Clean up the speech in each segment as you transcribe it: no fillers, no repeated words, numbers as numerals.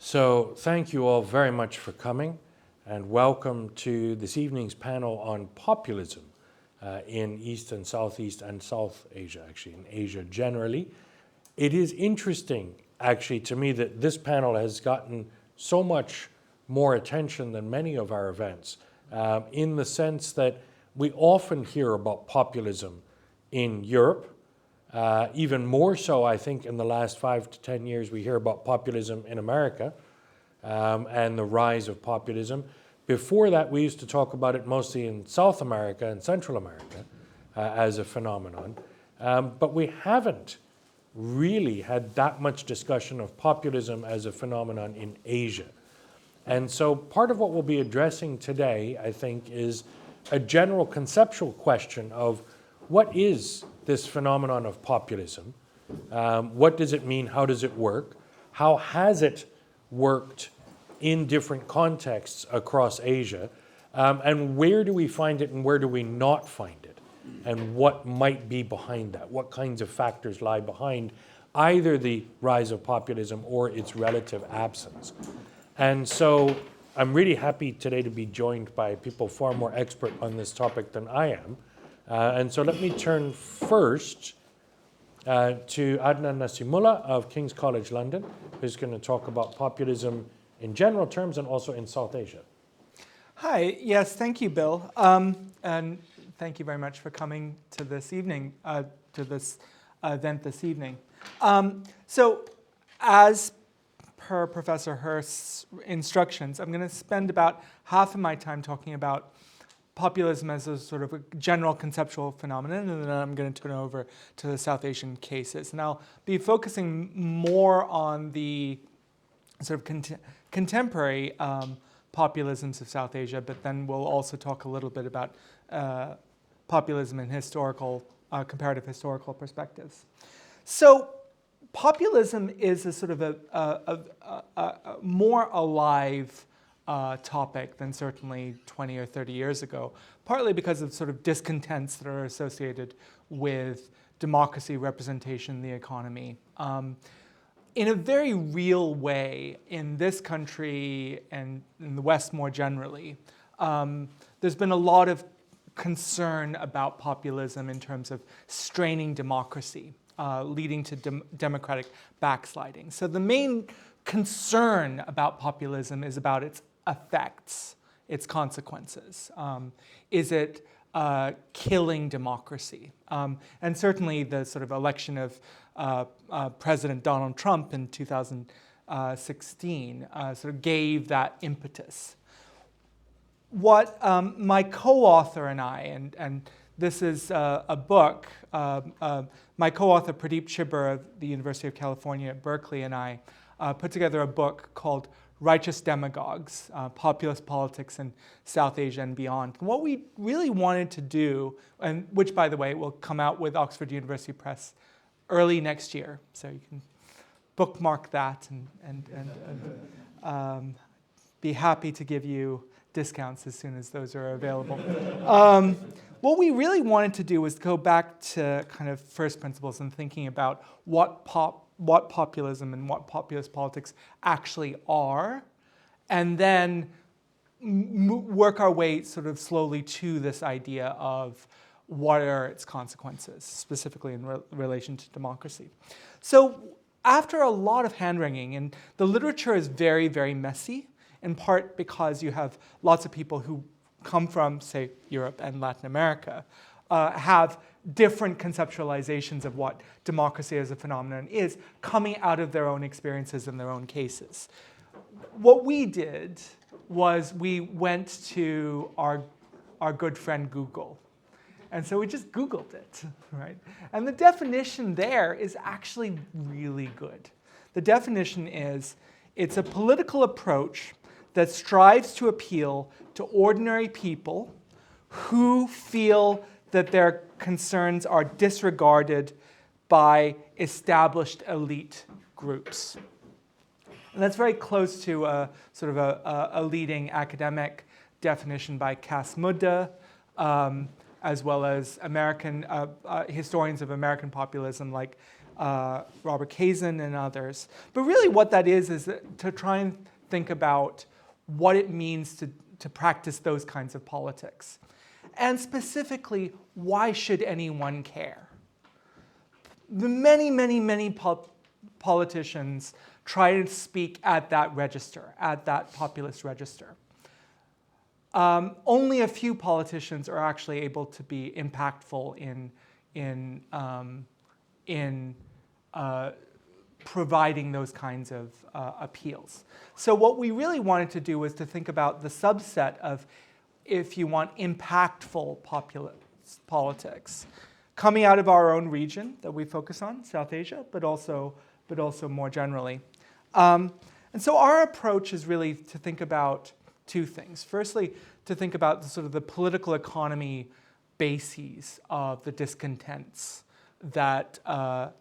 So thank you all very much for coming, and welcome to this evening's panel on populism in East and Southeast and South Asia, actually, in Asia generally. It is interesting, actually, to me that this panel has gotten so much more attention than many of our events, in the sense that we often hear about populism in Europe. Even more so, I think, in the last 5 to 10 years, we hear about populism in America and the rise of populism. Before that, we used to talk about it mostly in South America and Central America as a phenomenon. But we haven't really had that much discussion of populism as a phenomenon in Asia. And so part of what we'll be addressing today, I think, is a general conceptual question of what is this phenomenon of populism? What does it mean? How does it work? How has it worked in different contexts across Asia? And where do we find it and where do we not find it? And what might be behind that? What kinds of factors lie behind either the rise of populism or its relative absence? And so I'm really happy today to be joined by people far more expert on this topic than I am. And so let me turn first to Adnan Naseemullah of King's College London, who's going to talk about populism in general terms and also in South Asia. Hi, yes, thank you, Bill. And thank you very much for coming to this evening, to this event this evening. So as per Professor Hurst's instructions, I'm going to spend about half of my time talking about populism as a sort of a general conceptual phenomenon, and then I'm going to turn over to the South Asian cases. And I'll be focusing more on the sort of contemporary populisms of South Asia, but then we'll also talk a little bit about populism in historical, comparative historical perspectives. So populism is a sort of a more alive topic than certainly 20 or 30 years ago, partly because of sort of discontents that are associated with democracy, representation, the economy. In a very real way, in this country and in the West more generally, there's been a lot of concern about populism in terms of straining democracy, leading to democratic backsliding. So the main concern about populism is about its effects, its consequences. Is it killing democracy? And certainly the sort of election of President Donald Trump in 2016 sort of gave that impetus. What my co-author and I, and this is a book, my co-author Pradeep Chibber of the University of California at Berkeley and I put together a book called Righteous Demagogues, Populist Politics in South Asia and Beyond. And what we really wanted to do, and which, by the way, will come out with Oxford University Press early next year, so you can bookmark that and be happy to give you discounts as soon as those are available. What we really wanted to do was go back to kind of first principles and thinking about what populism and what populist politics actually are, and then work our way sort of slowly to this idea of what are its consequences, specifically in relation to democracy. So after a lot of hand-wringing, and the literature is very, very messy, in part because you have lots of people who come from, say, Europe and Latin America, have different conceptualizations of what democracy as a phenomenon is, coming out of their own experiences and their own cases. What we did was we went to our good friend Google. And so we just Googled it, right? And the definition there is actually really good. The definition is, it's a political approach that strives to appeal to ordinary people who feel that their concerns are disregarded by established elite groups. And that's very close to a sort of a leading academic definition by Cass Mudde, as well as American historians of American populism like Robert Kazin and others. But really what that is to try and think about what it means to practice those kinds of politics. And specifically, why should anyone care? The many politicians try to speak at that register, at that populist register. Only a few politicians are actually able to be impactful in providing those kinds of appeals. So what we really wanted to do was to think about the subset of, if you want, impactful populist politics, coming out of our own region that we focus on, South Asia, but also more generally. And so our approach is really to think about two things. Firstly, to think about the political economy bases of the discontents that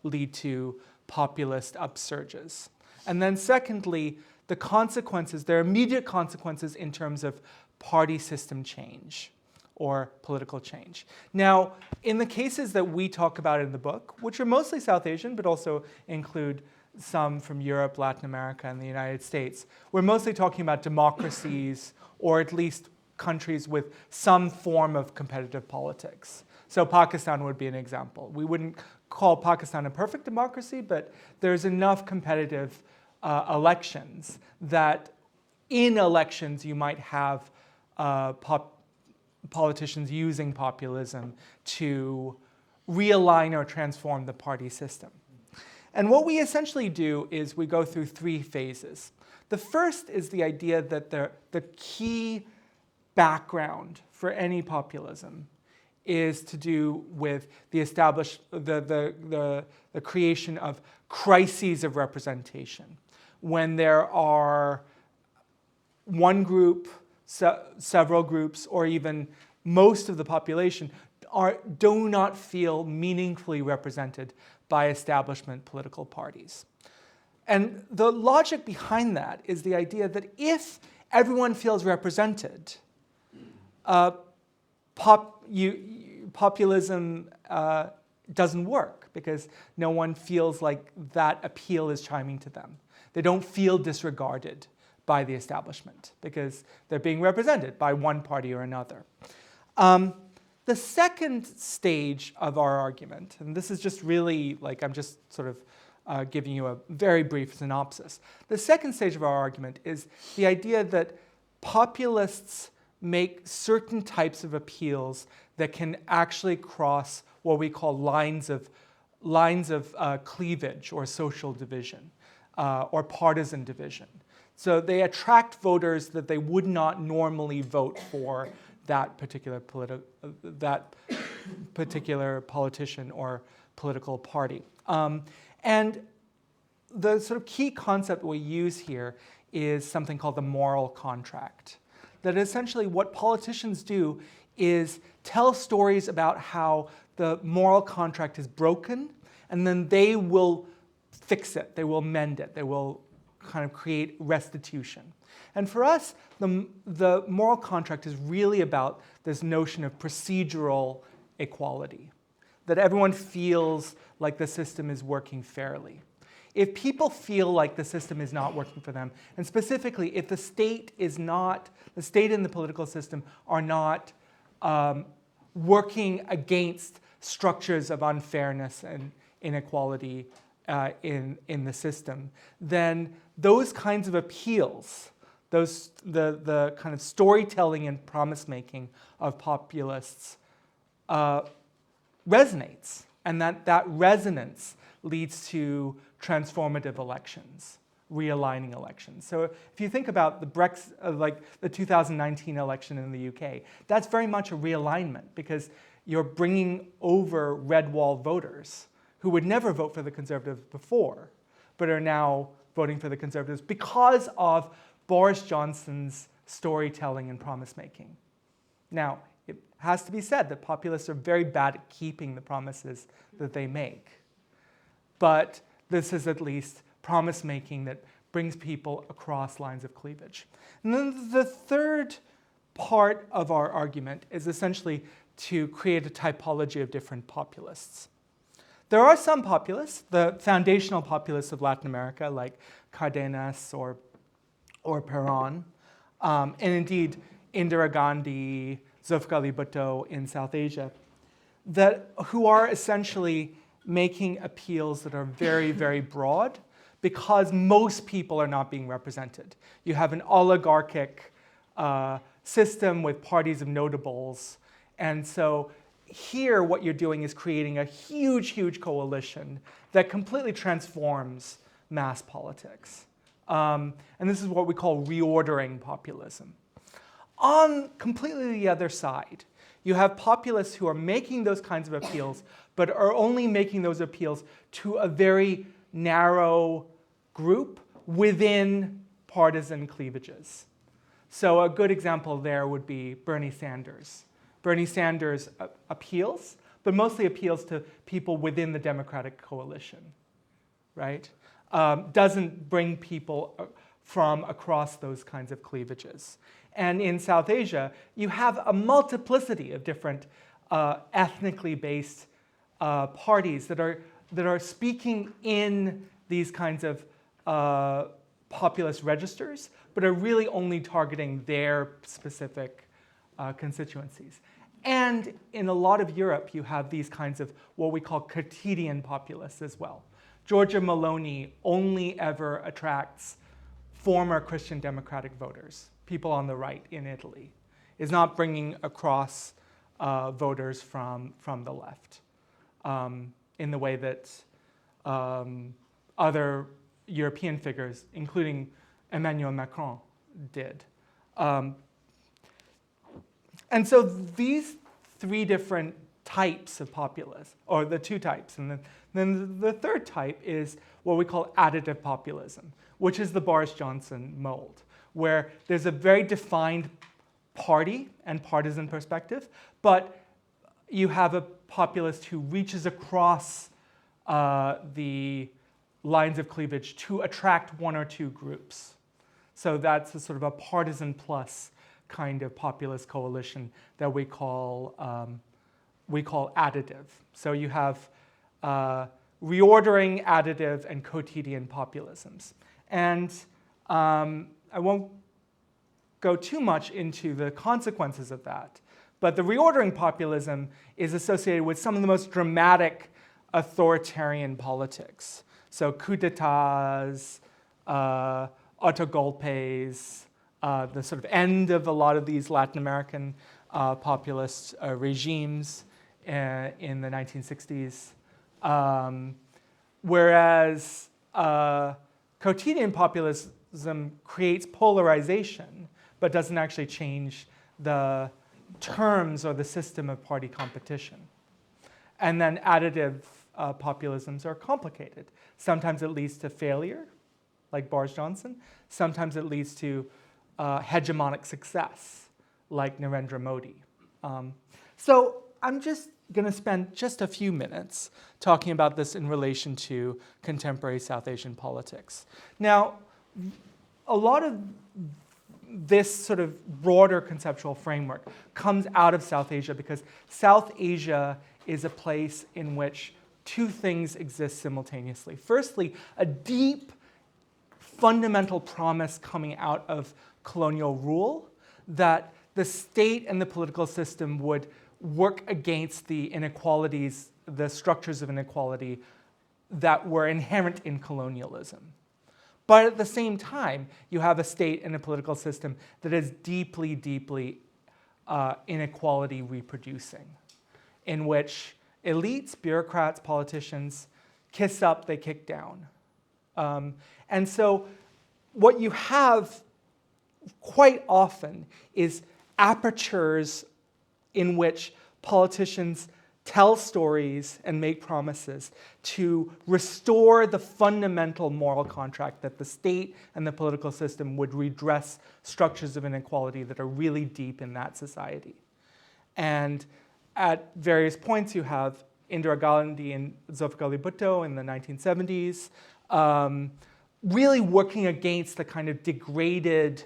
lead to populist upsurges. And then secondly, the consequences, their immediate consequences in terms of party system change or political change. Now, in the cases that we talk about in the book, which are mostly South Asian, but also include some from Europe, Latin America, and the United States, we're mostly talking about democracies, or at least countries with some form of competitive politics. So Pakistan would be an example. We wouldn't call Pakistan a perfect democracy, but there's enough competitive elections that in elections you might have politicians using populism to realign or transform the party system. And what we essentially do is we go through three phases. The first is the idea that the key background for any populism is to do with the creation of crises of representation. When there are one group, several groups, or even most of the population do not feel meaningfully represented by establishment political parties. And the logic behind that is the idea that if everyone feels represented, populism doesn't work because no one feels like that appeal is chiming to them. They don't feel disregarded by the establishment because they're being represented by one party or another. The second stage of our argument, and this is just really like I'm just sort of giving you a very brief synopsis. The second stage of our argument is the idea that populists make certain types of appeals that can actually cross what we call lines of cleavage or social division or partisan division. So they attract voters that they would not normally vote for that particular politician or political party. And the sort of key concept we use here is something called the moral contract. That essentially what politicians do is tell stories about how the moral contract is broken, and then they will fix it, they will mend it, they will kind of create restitution. And for us, the moral contract is really about this notion of procedural equality, that everyone feels like the system is working fairly. If people feel like the system is not working for them, and specifically if the state and the political system are not working against structures of unfairness and inequality in the system, then those kinds of appeals, the kind of storytelling and promise-making of populists resonates, and that resonance leads to transformative elections, realigning elections. So if you think about the Brexit, like the 2019 election in the UK, that's very much a realignment because you're bringing over red wall voters who would never vote for the Conservatives before, but are now voting for the Conservatives because of Boris Johnson's storytelling and promise-making. Now, it has to be said that populists are very bad at keeping the promises that they make. But this is at least promise-making that brings people across lines of cleavage. And then the third part of our argument is essentially to create a typology of different populists. There are some populists, the foundational populists of Latin America, like Cardenas or Perón, and indeed Indira Gandhi, Zulfikar Bhutto in South Asia, who are essentially making appeals that are very, very broad because most people are not being represented. You have an oligarchic system with parties of notables, and so here what you're doing is creating a huge, huge coalition that completely transforms mass politics. And this is what we call reordering populism. On completely the other side, you have populists who are making those kinds of appeals, but are only making those appeals to a very narrow group within partisan cleavages. So a good example there would be Bernie Sanders. Bernie Sanders appeals, but mostly appeals to people within the Democratic coalition, right? Doesn't bring people from across those kinds of cleavages. And in South Asia, you have a multiplicity of different ethnically based parties that are speaking in these kinds of populist registers, but are really only targeting their specific constituencies. And in a lot of Europe, you have these kinds of what we call quotidian populists as well. Giorgia Meloni only ever attracts former Christian Democratic voters, people on the right in Italy, is not bringing across voters from the left in the way that other European figures, including Emmanuel Macron, did. And so these three different types of populists, or the two types, and then the third type is what we call additive populism, which is the Boris Johnson mold, where there's a very defined party and partisan perspective, but you have a populist who reaches across the lines of cleavage to attract one or two groups. So that's a sort of a partisan plus kind of populist coalition that we call additive. So you have reordering, additive, and quotidian populisms. And I won't go too much into the consequences of that, but the reordering populism is associated with some of the most dramatic authoritarian politics. So coup d'etats, autogolpes, the sort of end of a lot of these Latin American populist regimes in the 1960s. Whereas quotidian populism creates polarization, but doesn't actually change the terms or the system of party competition. And then additive populisms are complicated. Sometimes it leads to failure, like Boris Johnson. Sometimes it leads to hegemonic success, like Narendra Modi. So I'm just going to spend just a few minutes talking about this in relation to contemporary South Asian politics. Now, a lot of this sort of broader conceptual framework comes out of South Asia because South Asia is a place in which two things exist simultaneously. Firstly, a deep, fundamental promise coming out of colonial rule that the state and the political system would work against the inequalities, the structures of inequality that were inherent in colonialism. But at the same time, you have a state and a political system that is deeply, deeply inequality reproducing, in which elites, bureaucrats, politicians kiss up, they kick down. And so what you have quite often is apertures in which politicians tell stories and make promises to restore the fundamental moral contract that the state and the political system would redress structures of inequality that are really deep in that society. And at various points, you have Indira Gandhi and Zulfikar Bhutto in the 1970s, really working against the kind of degraded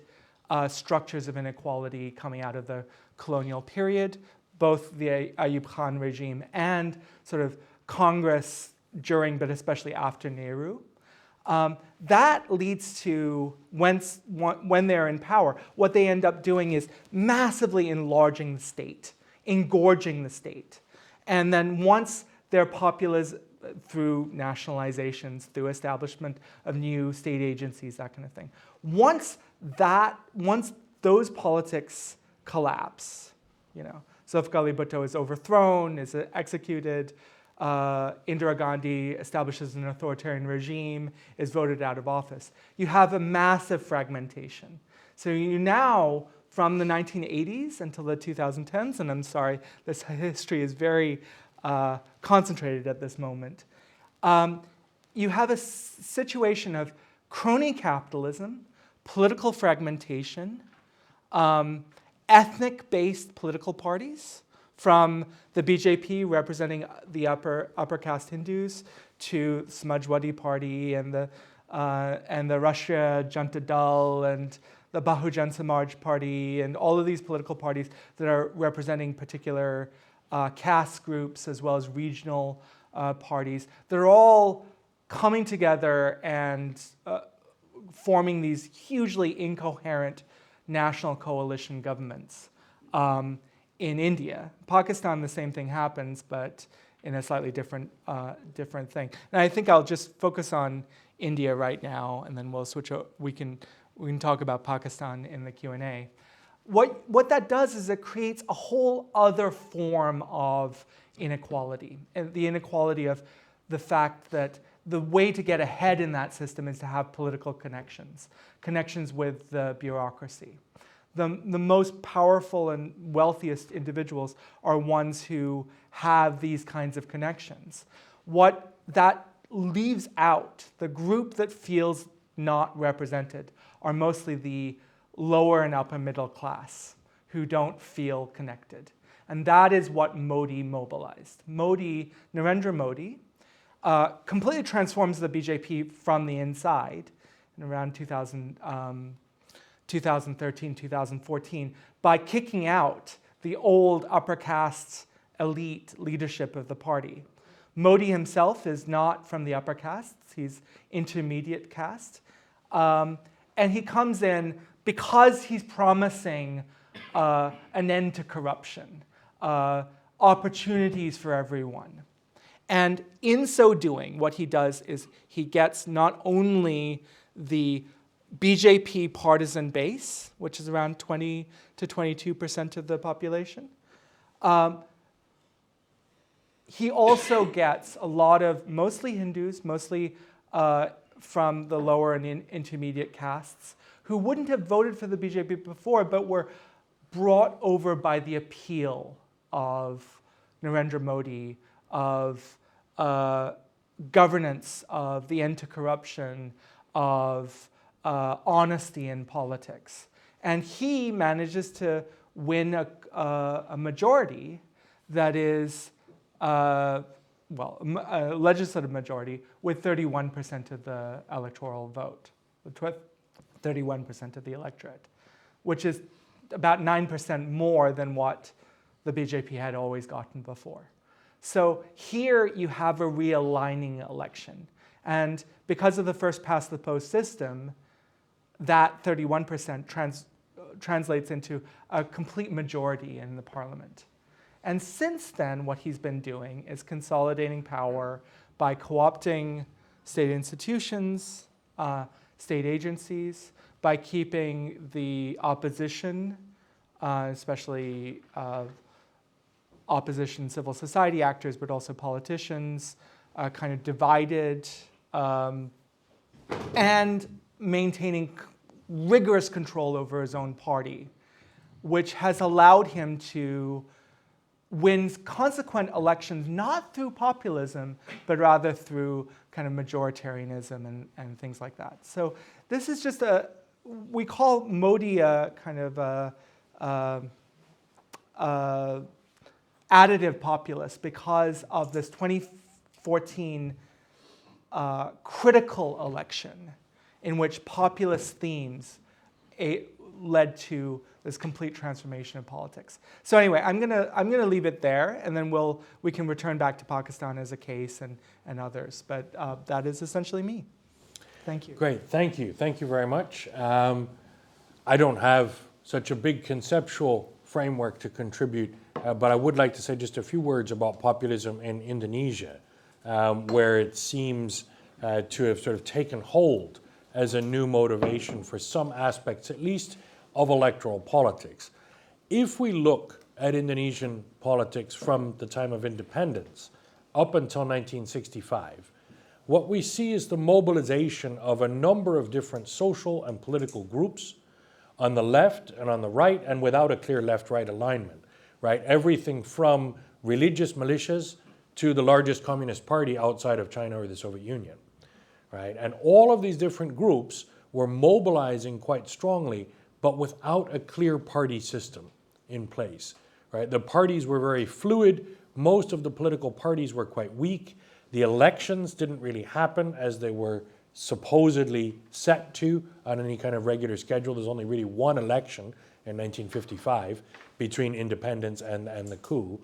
structures of inequality coming out of the colonial period, both the Ayub Khan regime and sort of Congress during, but especially after Nehru. That leads to, when they're in power, what they end up doing is massively enlarging the state, engorging the state. And then once their populism, through nationalizations, through establishment of new state agencies, that kind of thing. Once those politics collapse, Zulfikar Ali Bhutto is overthrown, is executed, Indira Gandhi establishes an authoritarian regime, is voted out of office. You have a massive fragmentation. So you now, from the 1980s until the 2010s, and I'm sorry, this history is very concentrated at this moment, you have a situation of crony capitalism, political fragmentation, ethnic-based political parties, from the BJP representing the upper caste Hindus to Samajwadi Party and the Rashtriya Janata Dal and the Bahujan Samaj Party and all of these political parties that are representing particular caste groups as well as regional parties. They're all coming together and forming these hugely incoherent national coalition governments. In India. Pakistan, the same thing happens, but in a slightly different thing. And I think I'll just focus on India right now, and then we'll switch. We can talk about Pakistan in the Q&A. What that does is it creates a whole other form of inequality, and the inequality of the fact that the way to get ahead in that system is to have political connections with the bureaucracy. The most powerful and wealthiest individuals are ones who have these kinds of connections. What that leaves out, the group that feels not represented, are mostly the lower and upper middle class who don't feel connected. And that is what Modi mobilized. Narendra Modi, completely transforms the BJP from the inside in around 2013, 2014, by kicking out the old upper caste elite leadership of the party. Modi himself is not from the upper castes, he's intermediate caste. And he comes in because he's promising an end to corruption, opportunities for everyone. And in so doing, what he does is he gets not only the BJP partisan base, which is around 20 to 22% of the population. He also gets a lot of mostly Hindus, mostly from the lower and intermediate castes, who wouldn't have voted for the BJP before, but were brought over by the appeal of Narendra Modi, of governance, of the end to corruption, of honesty in politics. And he manages to win a majority that is, a legislative majority with 31% of the electoral vote, 31% of the electorate, which is about 9% more than what the BJP had always gotten before. So here you have a realigning election. And because of the first past the post system, that 31% translates into a complete majority in the parliament. And since then, what he's been doing is consolidating power by co-opting state institutions, state agencies, by keeping the opposition, especially opposition civil society actors, but also politicians, kind of divided, and maintaining rigorous control over his own party, which has allowed him to win consequent elections not through populism, but rather through kind of majoritarianism and things like that. So this is just we call Modi a kind of additive populist because of this 2014 critical election in which populist themes led to this complete transformation of politics. So anyway, I'm gonna leave it there, and then we can return back to Pakistan as a case and others. But that is essentially me. Thank you. Great, thank you very much. I don't have such a big conceptual framework to contribute, but I would like to say just a few words about populism in Indonesia, where it seems to have sort of taken hold as a new motivation for some aspects, at least, of electoral politics. If we look at Indonesian politics from the time of independence up until 1965, what we see is the mobilization of a number of different social and political groups on the left and on the right, and without a clear left-right alignment, right? Everything from religious militias to the largest communist party outside of China or the Soviet Union, right? And all of these different groups were mobilizing quite strongly, but without a clear party system in place, right? The parties were very fluid. Most of the political parties were quite weak. The elections didn't really happen as they were supposedly set to on any kind of regular schedule. There's only really one election in 1955 between independence and the coup.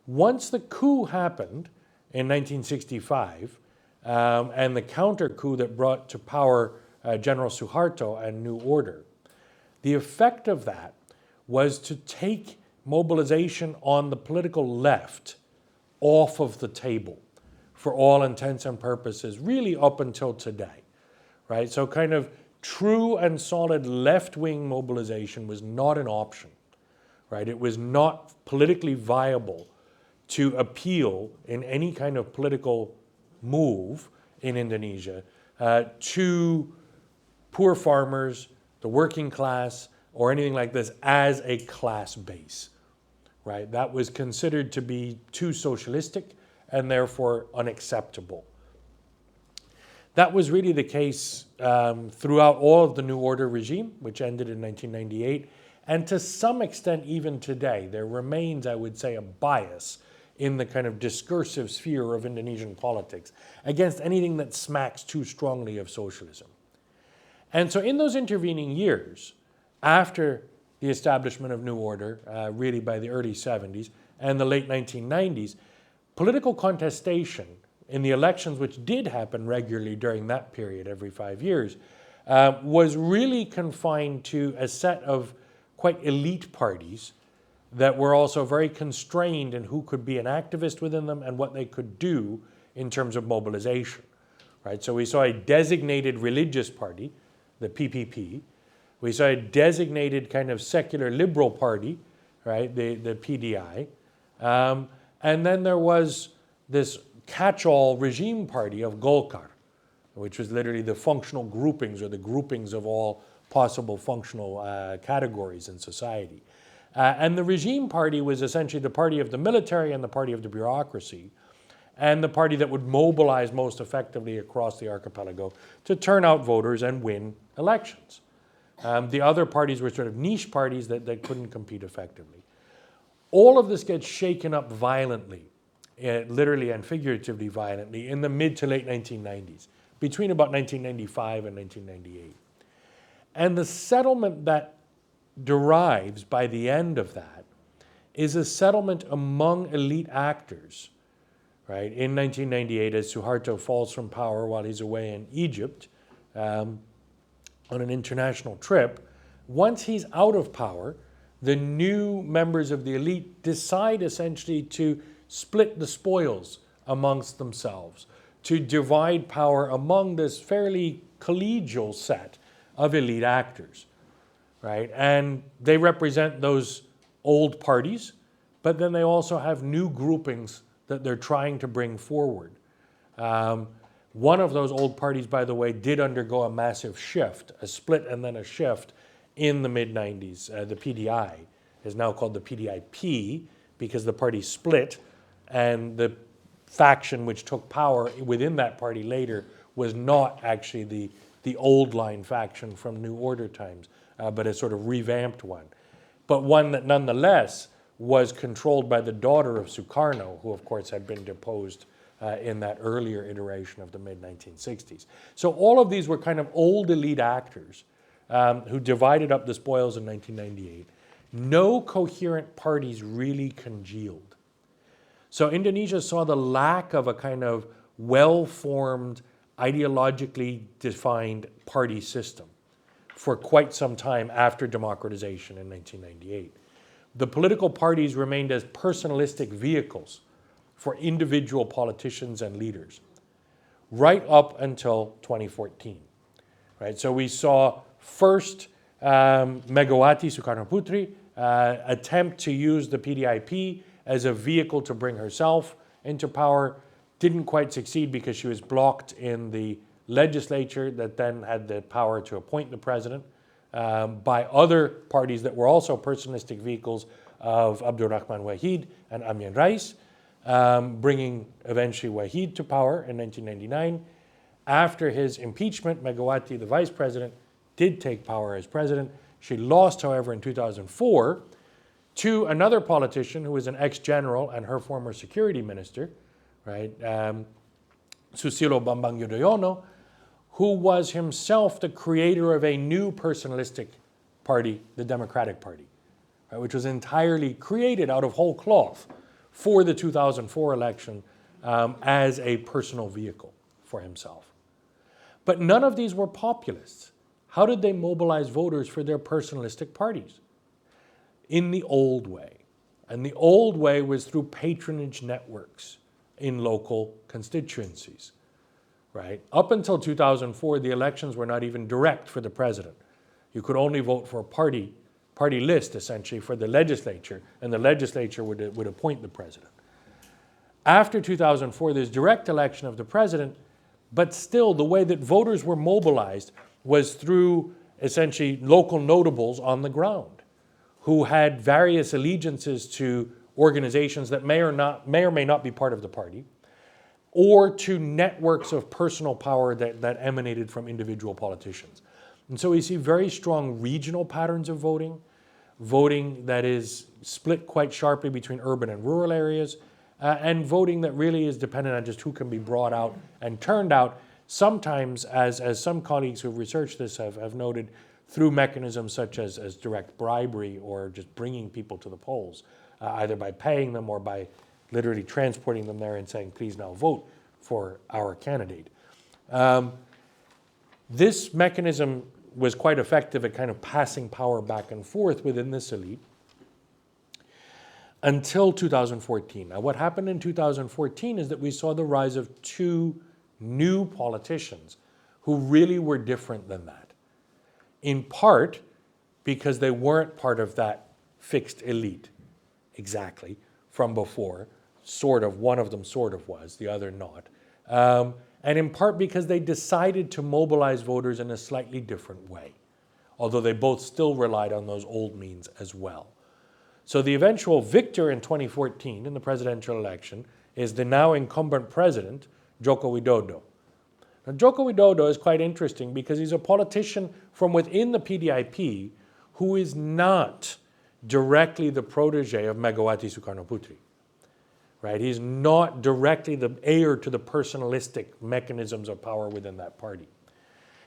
Once the coup happened in 1965, and the counter coup that brought to power General Suharto and New Order, the effect of that was to take mobilization on the political left off of the table for all intents and purposes, really up until today, right? So kind of true and solid left-wing mobilization was not an option, right? It was not politically viable to appeal in any kind of political move in Indonesia to poor farmers, the working class, or anything like this as a class base, right? That was considered to be too socialistic and therefore unacceptable. That was really the case throughout all of the New Order regime, which ended in 1998, and to some extent even today, there remains, I would say, a bias in the kind of discursive sphere of Indonesian politics against anything that smacks too strongly of socialism. And so in those intervening years, after the establishment of New Order, really by the early 70s and the late 1990s, political contestation in the elections, which did happen regularly during that period every 5 years, was really confined to a set of quite elite parties that were also very constrained in who could be an activist within them and what they could do in terms of mobilization, right? So we saw a designated religious party, the PPP. We saw a designated kind of secular liberal party, right, the PDI. And then there was this catch-all regime party of Golkar, which was literally the functional groupings or the groupings of all possible functional categories in society. And the regime party was essentially the party of the military and the party of the bureaucracy, and the party that would mobilize most effectively across the archipelago to turn out voters and win elections. The other parties were sort of niche parties that couldn't compete effectively. All of this gets shaken up violently, literally and figuratively violently, in the mid to late 1990s, between about 1995 and 1998. And the settlement that derives by the end of that is a settlement among elite actors, right? In 1998, as Suharto falls from power while he's away in Egypt on an international trip, once he's out of power, the new members of the elite decide essentially to split the spoils amongst themselves, to divide power among this fairly collegial set of elite actors, right? And they represent those old parties, but then they also have new groupings that they're trying to bring forward. One of those old parties, by the way, did undergo a massive shift, a split and then a shift in the mid-90s. The PDI is now called the PDIP because the party split, and the faction which took power within that party later was not actually the old line faction from New Order times, but a sort of revamped one. But one that nonetheless was controlled by the daughter of Sukarno, who of course had been deposed in that earlier iteration of the mid-1960s. So all of these were kind of old elite actors who divided up the spoils in 1998, no coherent parties really congealed. So Indonesia saw the lack of a kind of well-formed, ideologically defined party system for quite some time after democratization in 1998. The political parties remained as personalistic vehicles for individual politicians and leaders, right up until 2014. Right? So we saw first Megawati Soekarno-Putri attempt to use the PDIP as a vehicle to bring herself into power. Didn't quite succeed because she was blocked in the legislature that then had the power to appoint the president by other parties that were also personalistic vehicles of Abdul Rahman Wahid and Amin Rais, bringing eventually Wahid to power in 1999. After his impeachment, Megawati, the vice president, did take power as president. She lost, however, in 2004 to another politician who was an ex-general and her former security minister, right, Susilo Bambang Yudhoyono, who was himself the creator of a new personalistic party, the Democratic Party, right, which was entirely created out of whole cloth for the 2004 election as a personal vehicle for himself. But none of these were populists. How did they mobilize voters for their personalistic parties? In the old way. And the old way was through patronage networks in local constituencies, right? Up until 2004, the elections were not even direct for the president. You could only vote for a party list, essentially, for the legislature, and the legislature would appoint the president. After 2004, there's direct election of the president, but still the way that voters were mobilized was through essentially local notables on the ground who had various allegiances to organizations that may or may not be part of the party, or to networks of personal power that emanated from individual politicians. And so we see very strong regional patterns of voting that is split quite sharply between urban and rural areas, and voting that really is dependent on just who can be brought out and turned out, sometimes, as some colleagues who have researched this have noted, through mechanisms such as direct bribery or just bringing people to the polls, either by paying them or by literally transporting them there and saying, please now vote for our candidate. This mechanism was quite effective at kind of passing power back and forth within this elite until 2014. Now, what happened in 2014 is that we saw the rise of two new politicians who really were different than that. In part because they weren't part of that fixed elite exactly from before. Sort of, one of them sort of was, the other not. And in part because they decided to mobilize voters in a slightly different way, although they both still relied on those old means as well. So the eventual victor in 2014 in the presidential election is the now incumbent president, Joko Widodo. Now, Joko Widodo is quite interesting because he's a politician from within the PDIP who is not directly the protege of Megawati Soekarno-Putri. Right? He's not directly the heir to the personalistic mechanisms of power within that party.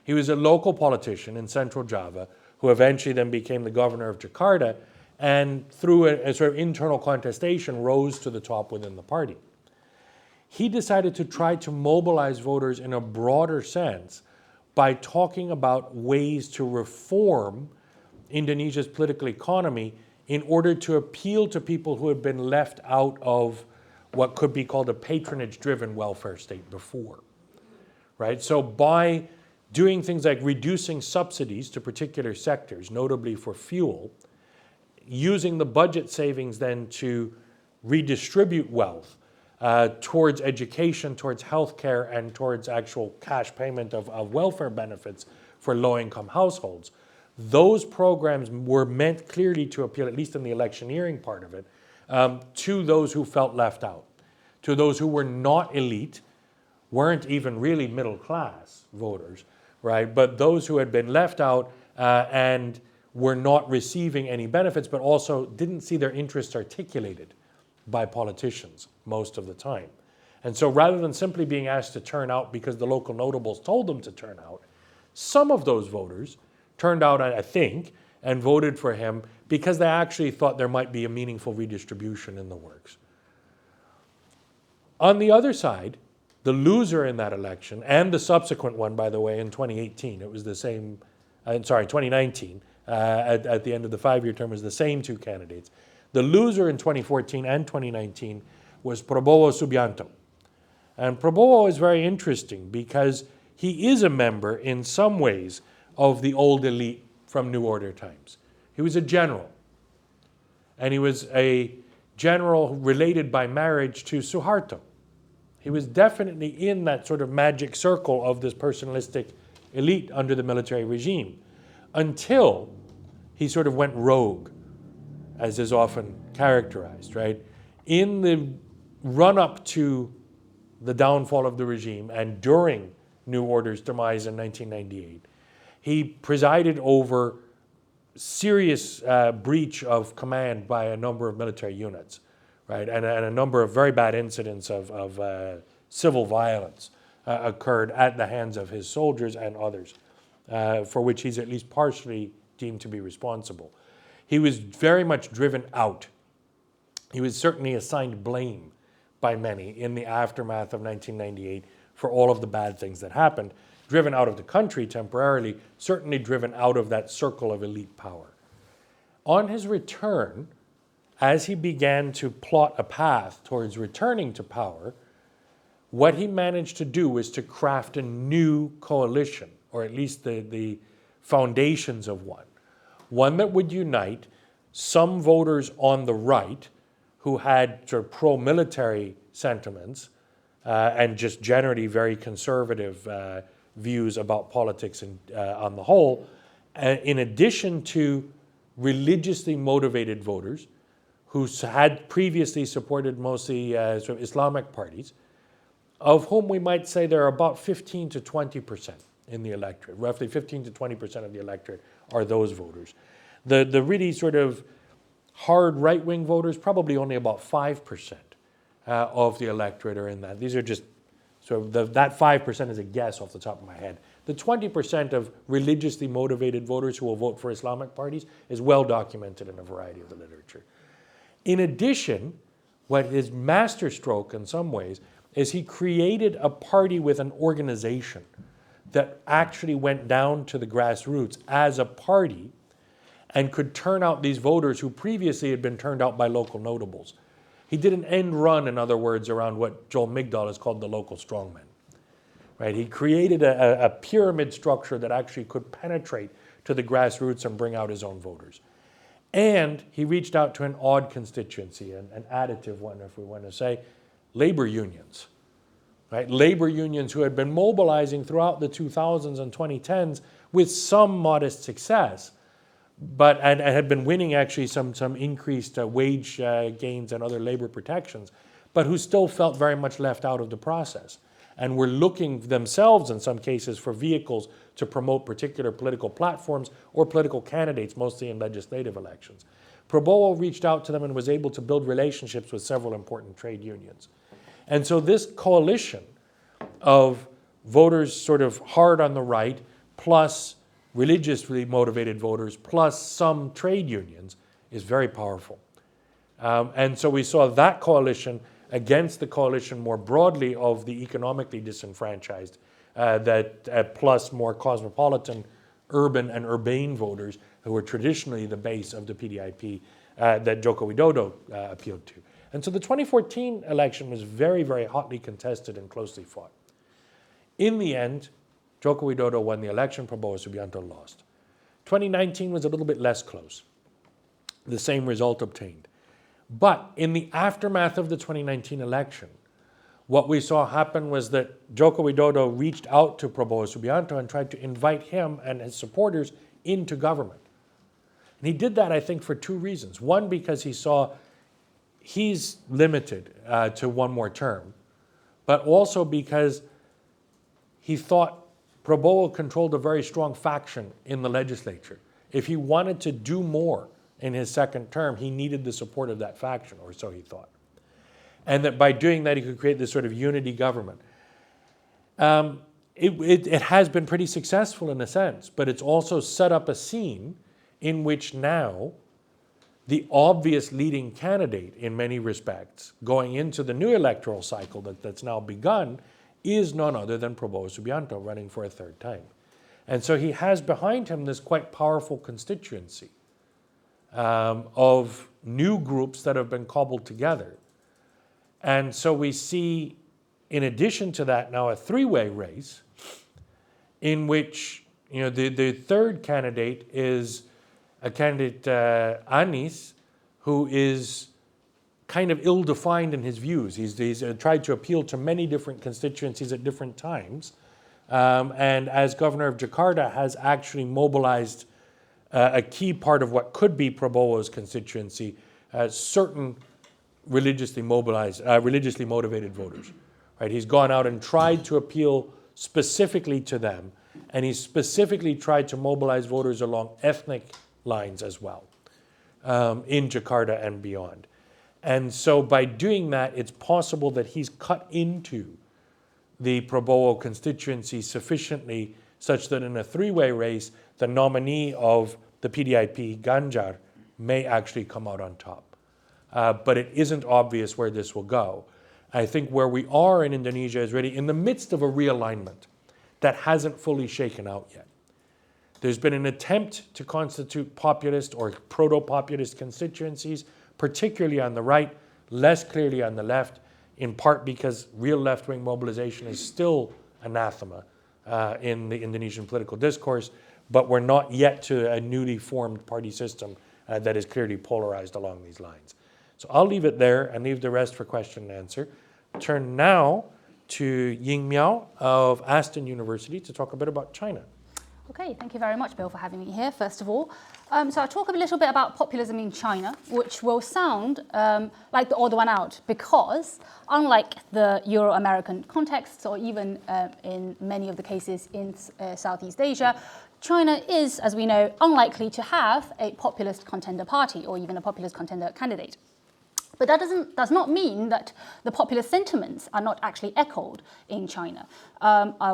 He was a local politician in Central Java who eventually then became the governor of Jakarta and through a sort of internal contestation rose to the top within the party. He decided to try to mobilize voters in a broader sense by talking about ways to reform Indonesia's political economy in order to appeal to people who had been left out of what could be called a patronage-driven welfare state before, right? So by doing things like reducing subsidies to particular sectors, notably for fuel, using the budget savings then to redistribute wealth towards education, towards healthcare, and towards actual cash payment of welfare benefits for low-income households. Those programs were meant clearly to appeal, at least in the electioneering part of it, to those who felt left out, to those who were not elite, weren't even really middle class voters, right? But those who had been left out and were not receiving any benefits, but also didn't see their interests articulated by politicians most of the time. And so rather than simply being asked to turn out because the local notables told them to turn out, some of those voters turned out, I think, and voted for him because they actually thought there might be a meaningful redistribution in the works. On the other side, the loser in that election, and the subsequent one, by the way, in 2018, it was the same, 2019, at the end of the 5-year term, was the same two candidates. The loser in 2014 and 2019 was Prabowo Subianto. And Prabowo is very interesting because he is a member, in some ways, of the old elite from New Order times. He was a general. And he was a general related by marriage to Suharto. He was definitely in that sort of magic circle of this personalistic elite under the military regime, until he sort of went rogue, as is often characterized, right? In the run-up to the downfall of the regime and during New Order's demise in 1998, he presided over serious breach of command by a number of military units, right? And a number of very bad incidents of civil violence occurred at the hands of his soldiers and others, for which he's at least partially deemed to be responsible. He was very much driven out. He was certainly assigned blame by many in the aftermath of 1998 for all of the bad things that happened, driven out of the country temporarily, certainly driven out of that circle of elite power. On his return, as he began to plot a path towards returning to power, what he managed to do was to craft a new coalition, or at least the foundations of one that would unite some voters on the right who had sort of pro-military sentiments and just generally very conservative views about politics on the whole, in addition to religiously motivated voters who had previously supported mostly sort of Islamic parties, of whom we might say there are about 15 to 20% in the electorate. Roughly 15 to 20% of the electorate are those voters. The really sort of hard right-wing voters, probably only about 5% of the electorate are in that. These are just sort of, that 5% is a guess off the top of my head. The 20% of religiously motivated voters who will vote for Islamic parties is well documented in a variety of the literature. In addition, what his masterstroke in some ways is he created a party with an organization that actually went down to the grassroots as a party and could turn out these voters who previously had been turned out by local notables. He did an end run, in other words, around what Joel Migdal has called the local strongmen. Right? He created a pyramid structure that actually could penetrate to the grassroots and bring out his own voters. And he reached out to an odd constituency, an additive one, if we want to say, labor unions. Right? Labor unions who had been mobilizing throughout the 2000s and 2010s with some modest success, but and had been winning actually some increased wage gains and other labor protections, but who still felt very much left out of the process and were looking themselves in some cases for vehicles to promote particular political platforms or political candidates, mostly in legislative elections. Prabowo reached out to them and was able to build relationships with several important trade unions. And so this coalition of voters sort of hard on the right, plus religiously motivated voters, plus some trade unions, is very powerful. And so we saw that coalition against the coalition more broadly of the economically disenfranchised, plus more cosmopolitan, urban and urbane voters who were traditionally the base of the PDIP that Joko Widodo appealed to. And so the 2014 election was very, very hotly contested and closely fought. In the end, Joko Widodo won the election, Prabowo Subianto lost. 2019 was a little bit less close. The same result obtained. But in the aftermath of the 2019 election, what we saw happen was that Joko Widodo reached out to Prabowo Subianto and tried to invite him and his supporters into government. And he did that, I think, for two reasons. One, because he saw he's limited to one more term, but also because he thought Prabowo controlled a very strong faction in the legislature. If he wanted to do more in his second term, he needed the support of that faction, or so he thought. And that by doing that, he could create this sort of unity government. it has been pretty successful in a sense, but it's also set up a scene in which now the obvious leading candidate in many respects going into the new electoral cycle that's now begun is none other than Prabowo Subianto running for a third time. And so he has behind him this quite powerful constituency of new groups that have been cobbled together. And so we see, in addition to that, now a three-way race in which the third candidate is a candidate, Anis, who is kind of ill-defined in his views. He's tried to appeal to many different constituencies at different times. And as governor of Jakarta, has actually mobilized a key part of what could be Prabowo's constituency, certain religiously motivated voters. Right? He's gone out and tried to appeal specifically to them, and he's specifically tried to mobilize voters along ethnic lines as well, in Jakarta and beyond. And so by doing that, it's possible that he's cut into the Prabowo constituency sufficiently such that in a three-way race, the nominee of the PDIP, Ganjar, may actually come out on top. But it isn't obvious where this will go. I think where we are in Indonesia is really in the midst of a realignment that hasn't fully shaken out yet. There's been an attempt to constitute populist or proto-populist constituencies, particularly on the right, less clearly on the left, in part because real left-wing mobilization is still anathema in the Indonesian political discourse, but we're not yet to a newly formed party system that is clearly polarized along these lines. So I'll leave it there and leave the rest for question and answer. Turn now to Ying Miao of Aston University to talk a bit about China. Okay, thank you very much, Bill, for having me here, first of all. So I'll talk a little bit about populism in China, which will sound like the odd one out, because unlike the Euro-American contexts, or even in many of the cases in Southeast Asia, China is, as we know, unlikely to have a populist contender party or even a populist contender candidate. But that does not mean that the populist sentiments are not actually echoed in China,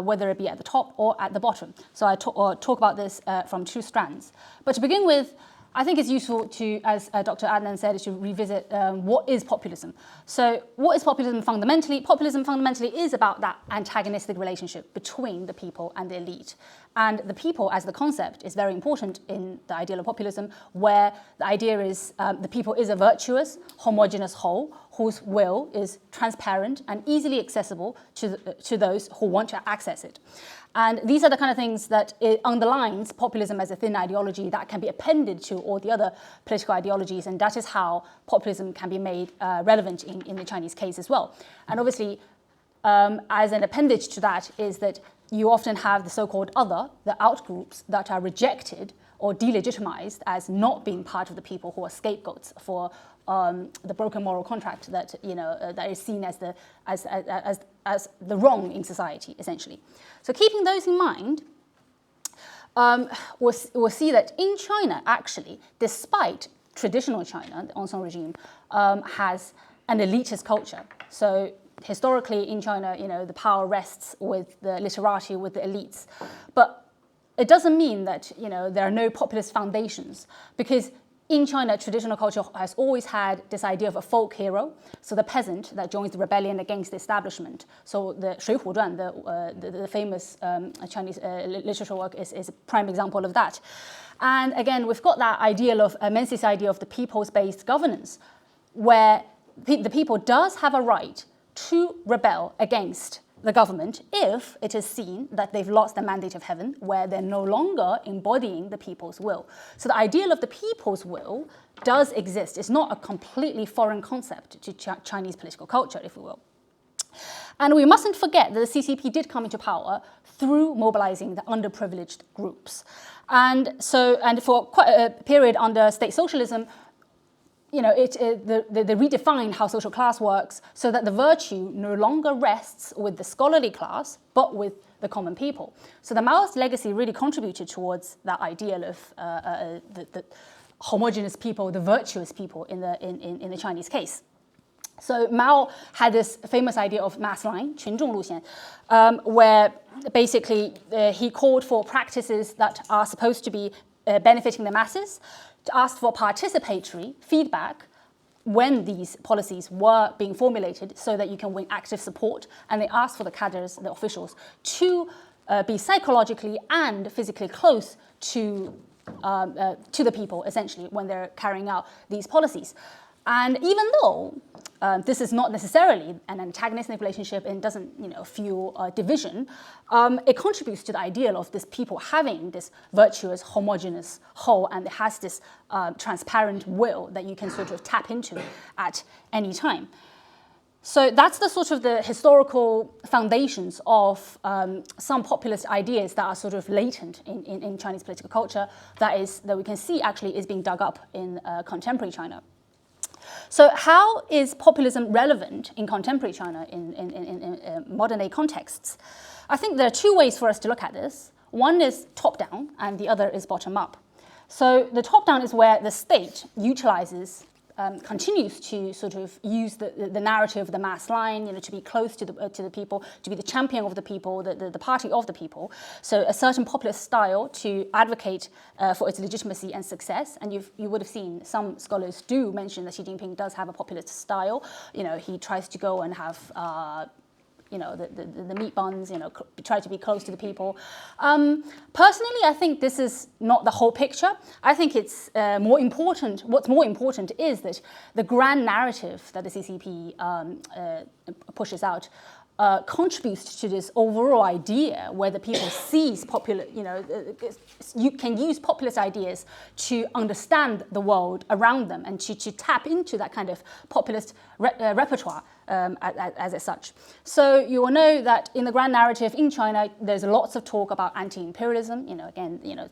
whether it be at the top or at the bottom. So I talk about this from two strands. But to begin with, I think it's useful to, as Dr. Adnan said, to revisit what is populism. So what is populism fundamentally? Populism fundamentally is about that antagonistic relationship between the people and the elite. And the people as the concept is very important in the ideal of populism, where the idea is the people is a virtuous, homogeneous whole whose will is transparent and easily accessible to those who want to access it. And these are the kind of things that it underlines populism as a thin ideology that can be appended to all the other political ideologies, and that is how populism can be made relevant in the Chinese case as well. And obviously, as an appendage to that is that you often have the so-called other, the outgroups that are rejected or delegitimized as not being part of the people who are scapegoats for the broken moral contract that that is seen as the wrong in society, essentially. So keeping those in mind, we'll see that in China, actually, despite traditional China, the Aung San regime has an elitist culture. So historically in China, the power rests with the literati, with the elites. But it doesn't mean that there are no populist foundations, because in China, traditional culture has always had this idea of a folk hero, so the peasant that joins the rebellion against the establishment. So the 水浒传, the famous Chinese literature work, is a prime example of that. And again, we've got that ideal of Menzies' idea of the peoples-based governance, where the people does have a right to rebel against the government if it is seen that they've lost the mandate of heaven, where they're no longer embodying the people's will. So the ideal of the people's will does exist. It's not a completely foreign concept to Chinese political culture, if we will. And we mustn't forget that the CCP did come into power through mobilizing the underprivileged groups. And for quite a period under state socialism, they redefined how social class works so that the virtue no longer rests with the scholarly class, but with the common people. So the Maoist legacy really contributed towards that ideal of the homogeneous people, the virtuous people in the Chinese case. So Mao had this famous idea of mass line, 群众路线, where basically he called for practices that are supposed to be benefiting the masses, to ask for participatory feedback when these policies were being formulated so that you can win active support. And they asked for the cadres, the officials, to be psychologically and physically close to the people, essentially, when they're carrying out these policies. And even though this is not necessarily an antagonistic relationship and doesn't fuel division, it contributes to the ideal of this people having this virtuous, homogeneous whole, and it has this transparent will that you can sort of tap into at any time. So that's the sort of the historical foundations of some populist ideas that are sort of latent in Chinese political culture that we can see actually is being dug up in contemporary China. So how is populism relevant in contemporary China in modern day contexts? I think there are two ways for us to look at this. One is top-down and the other is bottom-up. So the top-down is where the state utilizes continues to sort of use the narrative of the mass line, to be close to the people, to be the champion of the people, the party of the people. So a certain populist style to advocate for its legitimacy and success. And you would have seen some scholars do mention that Xi Jinping does have a populist style. He tries to go and have the meat buns, try to be close to the people. Personally, I think this is not the whole picture. I think it's more important, what's more important is that the grand narrative that the CCP pushes out contributes to this overall idea where the people sees you can use populist ideas to understand the world around them and to tap into that kind of populist repertoire as such. So you will know that in the grand narrative in China, there's lots of talk about anti-imperialism,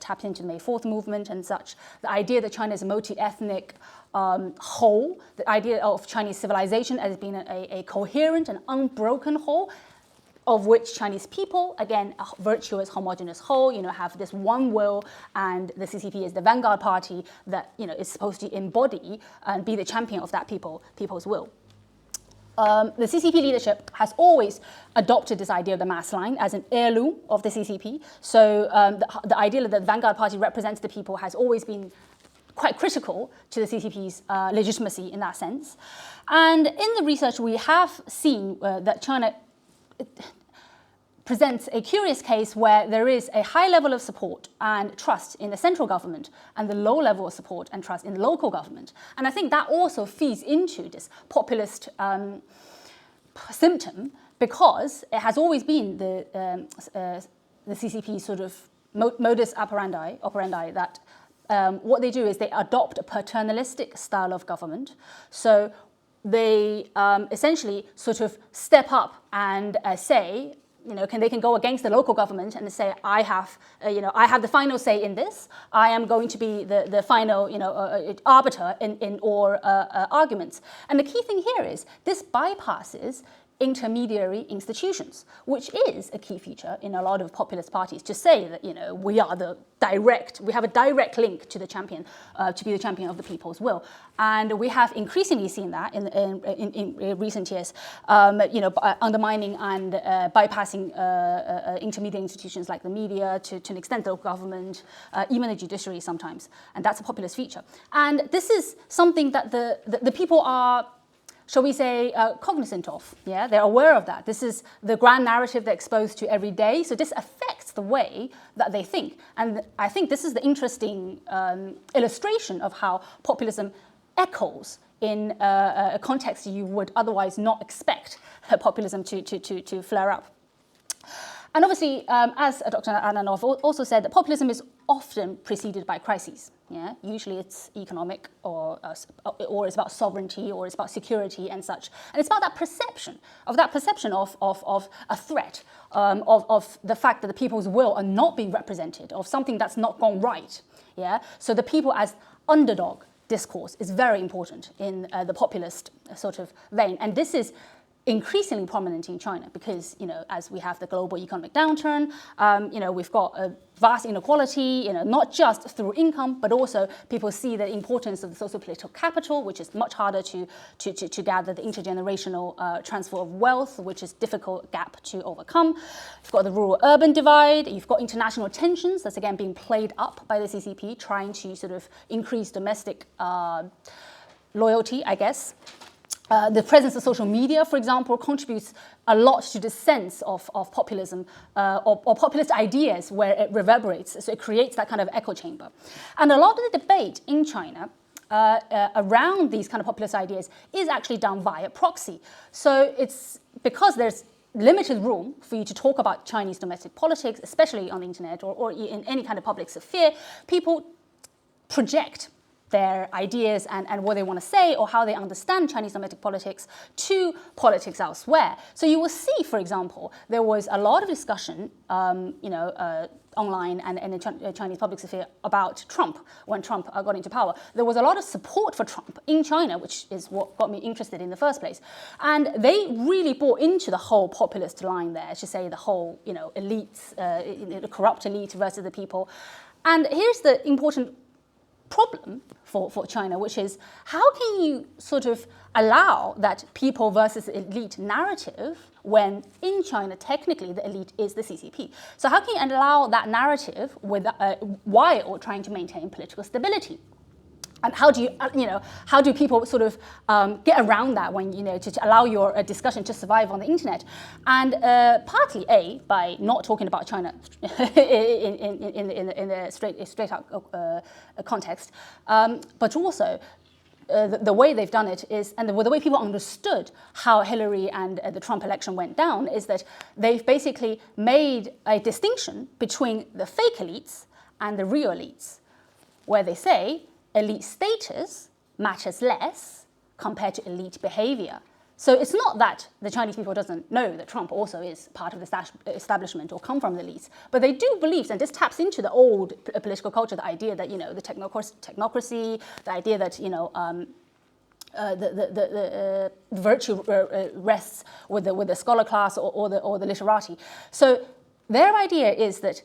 tapped into the May 4th movement and such. The idea that China is a multi-ethnic whole, the idea of Chinese civilization as being a coherent and unbroken whole, of which Chinese people, again, a virtuous, homogeneous whole, have this one will, and the CCP is the vanguard party that, is supposed to embody and be the champion of that people's will. The CCP leadership has always adopted this idea of the mass line as an heirloom of the CCP. So the idea that the vanguard party represents the people has always been quite critical to the CCP's legitimacy in that sense. And in the research, we have seen that China presents a curious case where there is a high level of support and trust in the central government and the low level of support and trust in the local government. And I think that also feeds into this populist symptom, because it has always been the CCP sort of modus operandi that what they do is they adopt a paternalistic style of government. So they essentially sort of step up and say, they can go against the local government and say, I have the final say in this. I am going to be the final, arbiter in all arguments. And the key thing here is this bypasses intermediary institutions, which is a key feature in a lot of populist parties, to say that we have a direct link to the champion, to be the champion of the people's will, and we have increasingly seen that in recent years, undermining and bypassing intermediate institutions like the media, to an extent the government, even the judiciary sometimes, and that's a populist feature. And this is something that the people are, shall we say, cognizant of. Yeah, they're aware of that. This is the grand narrative they're exposed to every day. So this affects the way that they think. And I think this is the interesting illustration of how populism echoes in a context you would otherwise not expect populism to flare up. And obviously, as Dr. Adnan also said, that populism is often preceded by crises. Yeah, usually it's economic, or it's about sovereignty, or it's about security and such. And it's about that perception of a threat, of the fact that the people's will are not being represented, of something that's not gone right. Yeah, so the people as underdog discourse is very important in the populist sort of vein, and this is increasingly prominent in China because, as we have the global economic downturn, we've got a vast inequality, not just through income, but also people see the importance of the socio-political capital, which is much harder to gather, the intergenerational transfer of wealth, which is difficult gap to overcome. You've got the rural-urban divide. You've got international tensions that's, again, being played up by the CCP, trying to sort of increase domestic loyalty, I guess. The presence of social media, for example, contributes a lot to the sense of populism or populist ideas where it reverberates. So it creates that kind of echo chamber. And a lot of the debate in China around these kind of populist ideas is actually done via proxy. So it's because there's limited room for you to talk about Chinese domestic politics, especially on the internet or in any kind of public sphere, people project their ideas and what they want to say or how they understand Chinese domestic politics to politics elsewhere. So you will see, for example, there was a lot of discussion, online and in the Chinese public sphere about Trump when Trump got into power. There was a lot of support for Trump in China, which is what got me interested in the first place. And they really bought into the whole populist line there, to say the whole, elites, the corrupt elite versus the people. And here's the important problem for China, which is how can you sort of allow that people versus elite narrative when in China technically the elite is the CCP? So how can you allow that narrative while trying to maintain political stability? And how do how do people sort of get around that when, to allow your discussion to survive on the internet? And partly, by not talking about China in the straight out context, but also the way they've done it is, and the way people understood how Hillary and the Trump election went down is that they've basically made a distinction between the fake elites and the real elites, where they say elite status matters less compared to elite behavior. So it's not that the Chinese people doesn't know that Trump also is part of the establishment or come from the elites, but they do believe, and this taps into the old political culture, the idea that, the technocracy, the idea that, the virtue rests with the scholar class or the literati. So their idea is that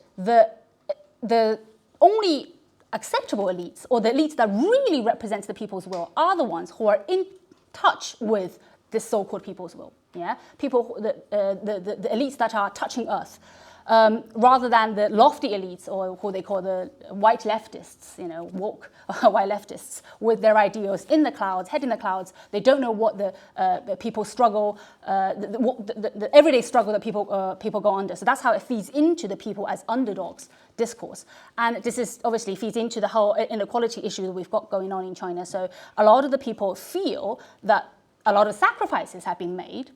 the only acceptable elites, or the elites that really represents the people's will, are the ones who are in touch with this so-called people's will. Yeah, people, the elites that are touching earth, rather than the lofty elites, or who they call the white leftists, woke white leftists, with their ideals in the clouds, head in the clouds. They don't know what the people struggle, the everyday struggle that people go under. So that's how it feeds into the people as underdogs discourse. And this is obviously feeds into the whole inequality issue that we've got going on in China. So a lot of the people feel that a lot of sacrifices have been made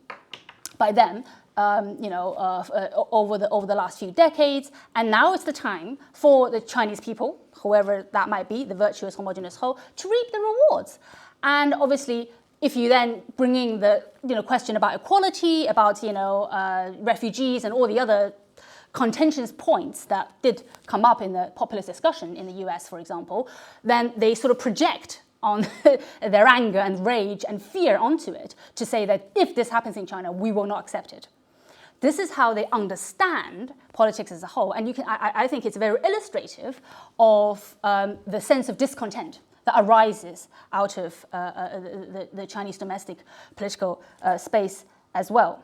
by them, over the last few decades, and now it's the time for the Chinese people, whoever that might be, the virtuous, homogeneous whole, to reap the rewards. And obviously, if you then bring in the question about equality, about refugees, and all the other contentious points that did come up in the populist discussion in the US, for example, then they sort of project on their anger and rage and fear onto it to say that if this happens in China, we will not accept it. This is how they understand politics as a whole. And I think it's very illustrative of the sense of discontent that arises out of the Chinese domestic political space as well.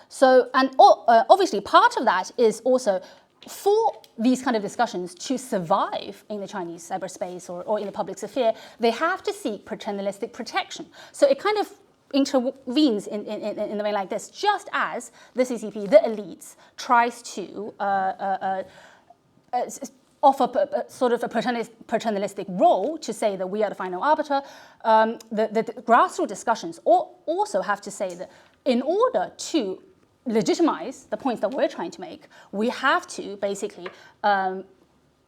So, and obviously part of that is also for these kind of discussions to survive in the Chinese cyberspace or in the public sphere, they have to seek paternalistic protection. So it kind of intervenes in a way like this, just as the CCP, the elites, tries to offer sort of a paternalistic role to say that we are the final arbiter. The grassroots discussions also have to say that in order to legitimize the points that we're trying to make, we have to basically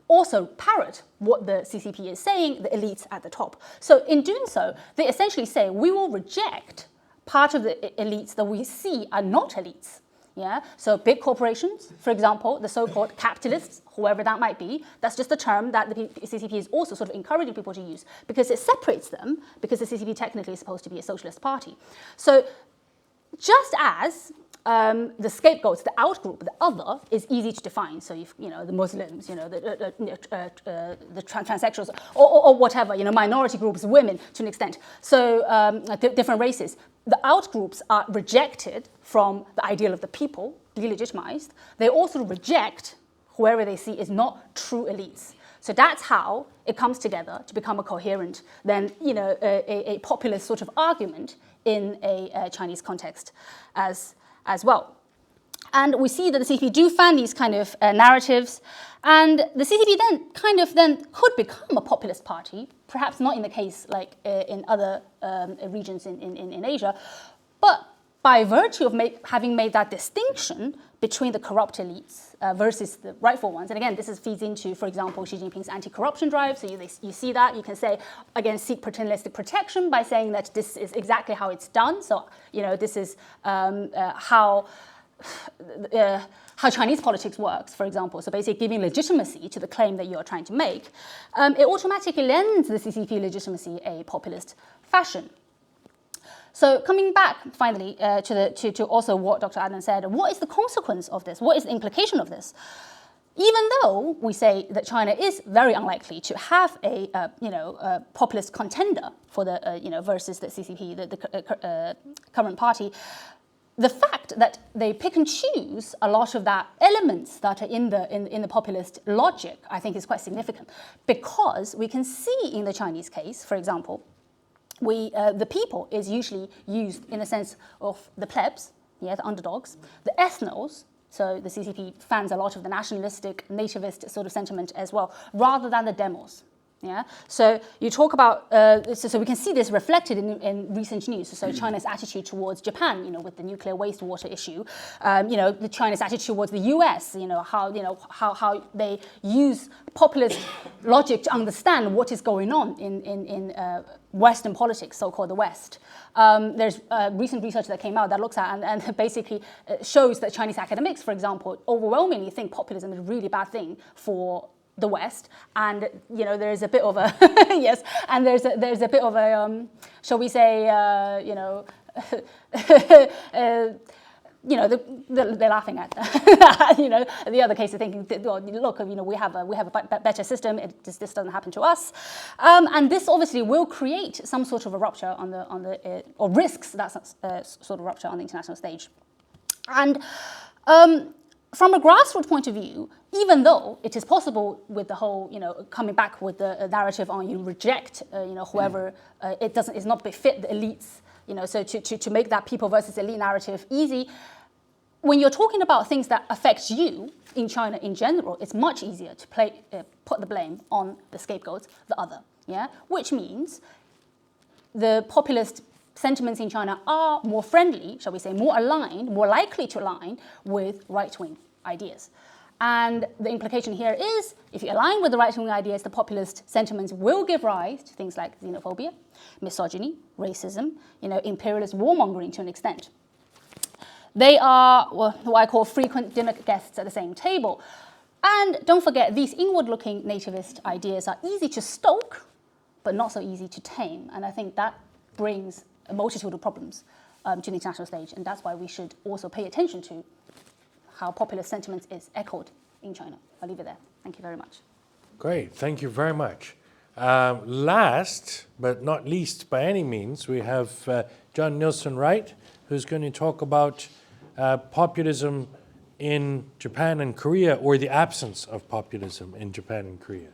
also parrot what the CCP is saying, the elites at the top. So in doing so, they essentially say we will reject part of the elites that we see are not elites. Yeah. So big corporations, for example, the so-called capitalists, whoever that might be, that's just a term that the CCP is also sort of encouraging people to use because it separates them, because the CCP technically is supposed to be a socialist party. So just as the scapegoats, the outgroup, the other, is easy to define. So, the Muslims, the transsexuals, or whatever, minority groups, women to an extent. So, different races. The outgroups are rejected from the ideal of the people, delegitimized. They also reject whoever they see is not true elites. So that's how it comes together to become a coherent, then, a populist sort of argument in a Chinese context as well. And we see that the CCP do fan these kind of narratives, and the CCP then could become a populist party, perhaps not in the case like in other regions in Asia, but by virtue of having made that distinction between the corrupt elites versus the rightful ones. And again, this feeds into, for example, Xi Jinping's anti-corruption drive. So you see that. You can say, again, seek paternalistic protection by saying that this is exactly how it's done. So, this is how Chinese politics works, for example. So basically giving legitimacy to the claim that you're trying to make. It automatically lends the CCP legitimacy a populist fashion. So coming back finally to also what Dr. Adnan said, what is the consequence of this? What is the implication of this? Even though we say that China is very unlikely to have a populist contender for the versus the CCP, the current party, the fact that they pick and choose a lot of that elements that are in the populist logic, I think, is quite significant, because we can see in the Chinese case, for example, the people is usually used in the sense of the plebs, the underdogs, the ethnos. So the CCP fans a lot of the nationalistic, nativist sort of sentiment as well, rather than the demos. Yeah. So you talk about so we can see this reflected in recent news. So China's attitude towards Japan, with the nuclear wastewater issue, the China's attitude towards the US, how they use populist logic to understand what is going on in Western politics, so-called the West. There's recent research that came out that looks at and basically shows that Chinese academics, for example, overwhelmingly think populism is a really bad thing for the West, and there's a bit of a yes, and there's a bit of a shall we say they're laughing at the other case of thinking, well, look, we have a better system. This doesn't happen to us, and this obviously will create some sort of a rupture on the or risks that sort of rupture on the international stage, and. From a grassroots point of view, even though it is possible with the whole, coming back with the narrative on you reject, whoever is not befit the elites, so to make that people versus elite narrative easy, when you're talking about things that affect you in China in general, it's much easier to put the blame on the scapegoats, the other, which means the populist sentiments in China are more friendly, shall we say, more aligned, more likely to align with right-wing ideas. And the implication here is, if you align with the right-wing ideas, the populist sentiments will give rise to things like xenophobia, misogyny, racism, imperialist warmongering to an extent. They are what I call frequent dinner guests at the same table. And don't forget, these inward-looking nativist ideas are easy to stoke, but not so easy to tame. And I think that brings a multitude of problems to the international stage, and that's why we should also pay attention to how populist sentiments is echoed in China. I'll leave it there. Thank you very much. Great, thank you very much. Last but not least by any means, we have John Nielsen-Wright, who's going to talk about populism in Japan and Korea, or the absence of populism in Japan and Korea.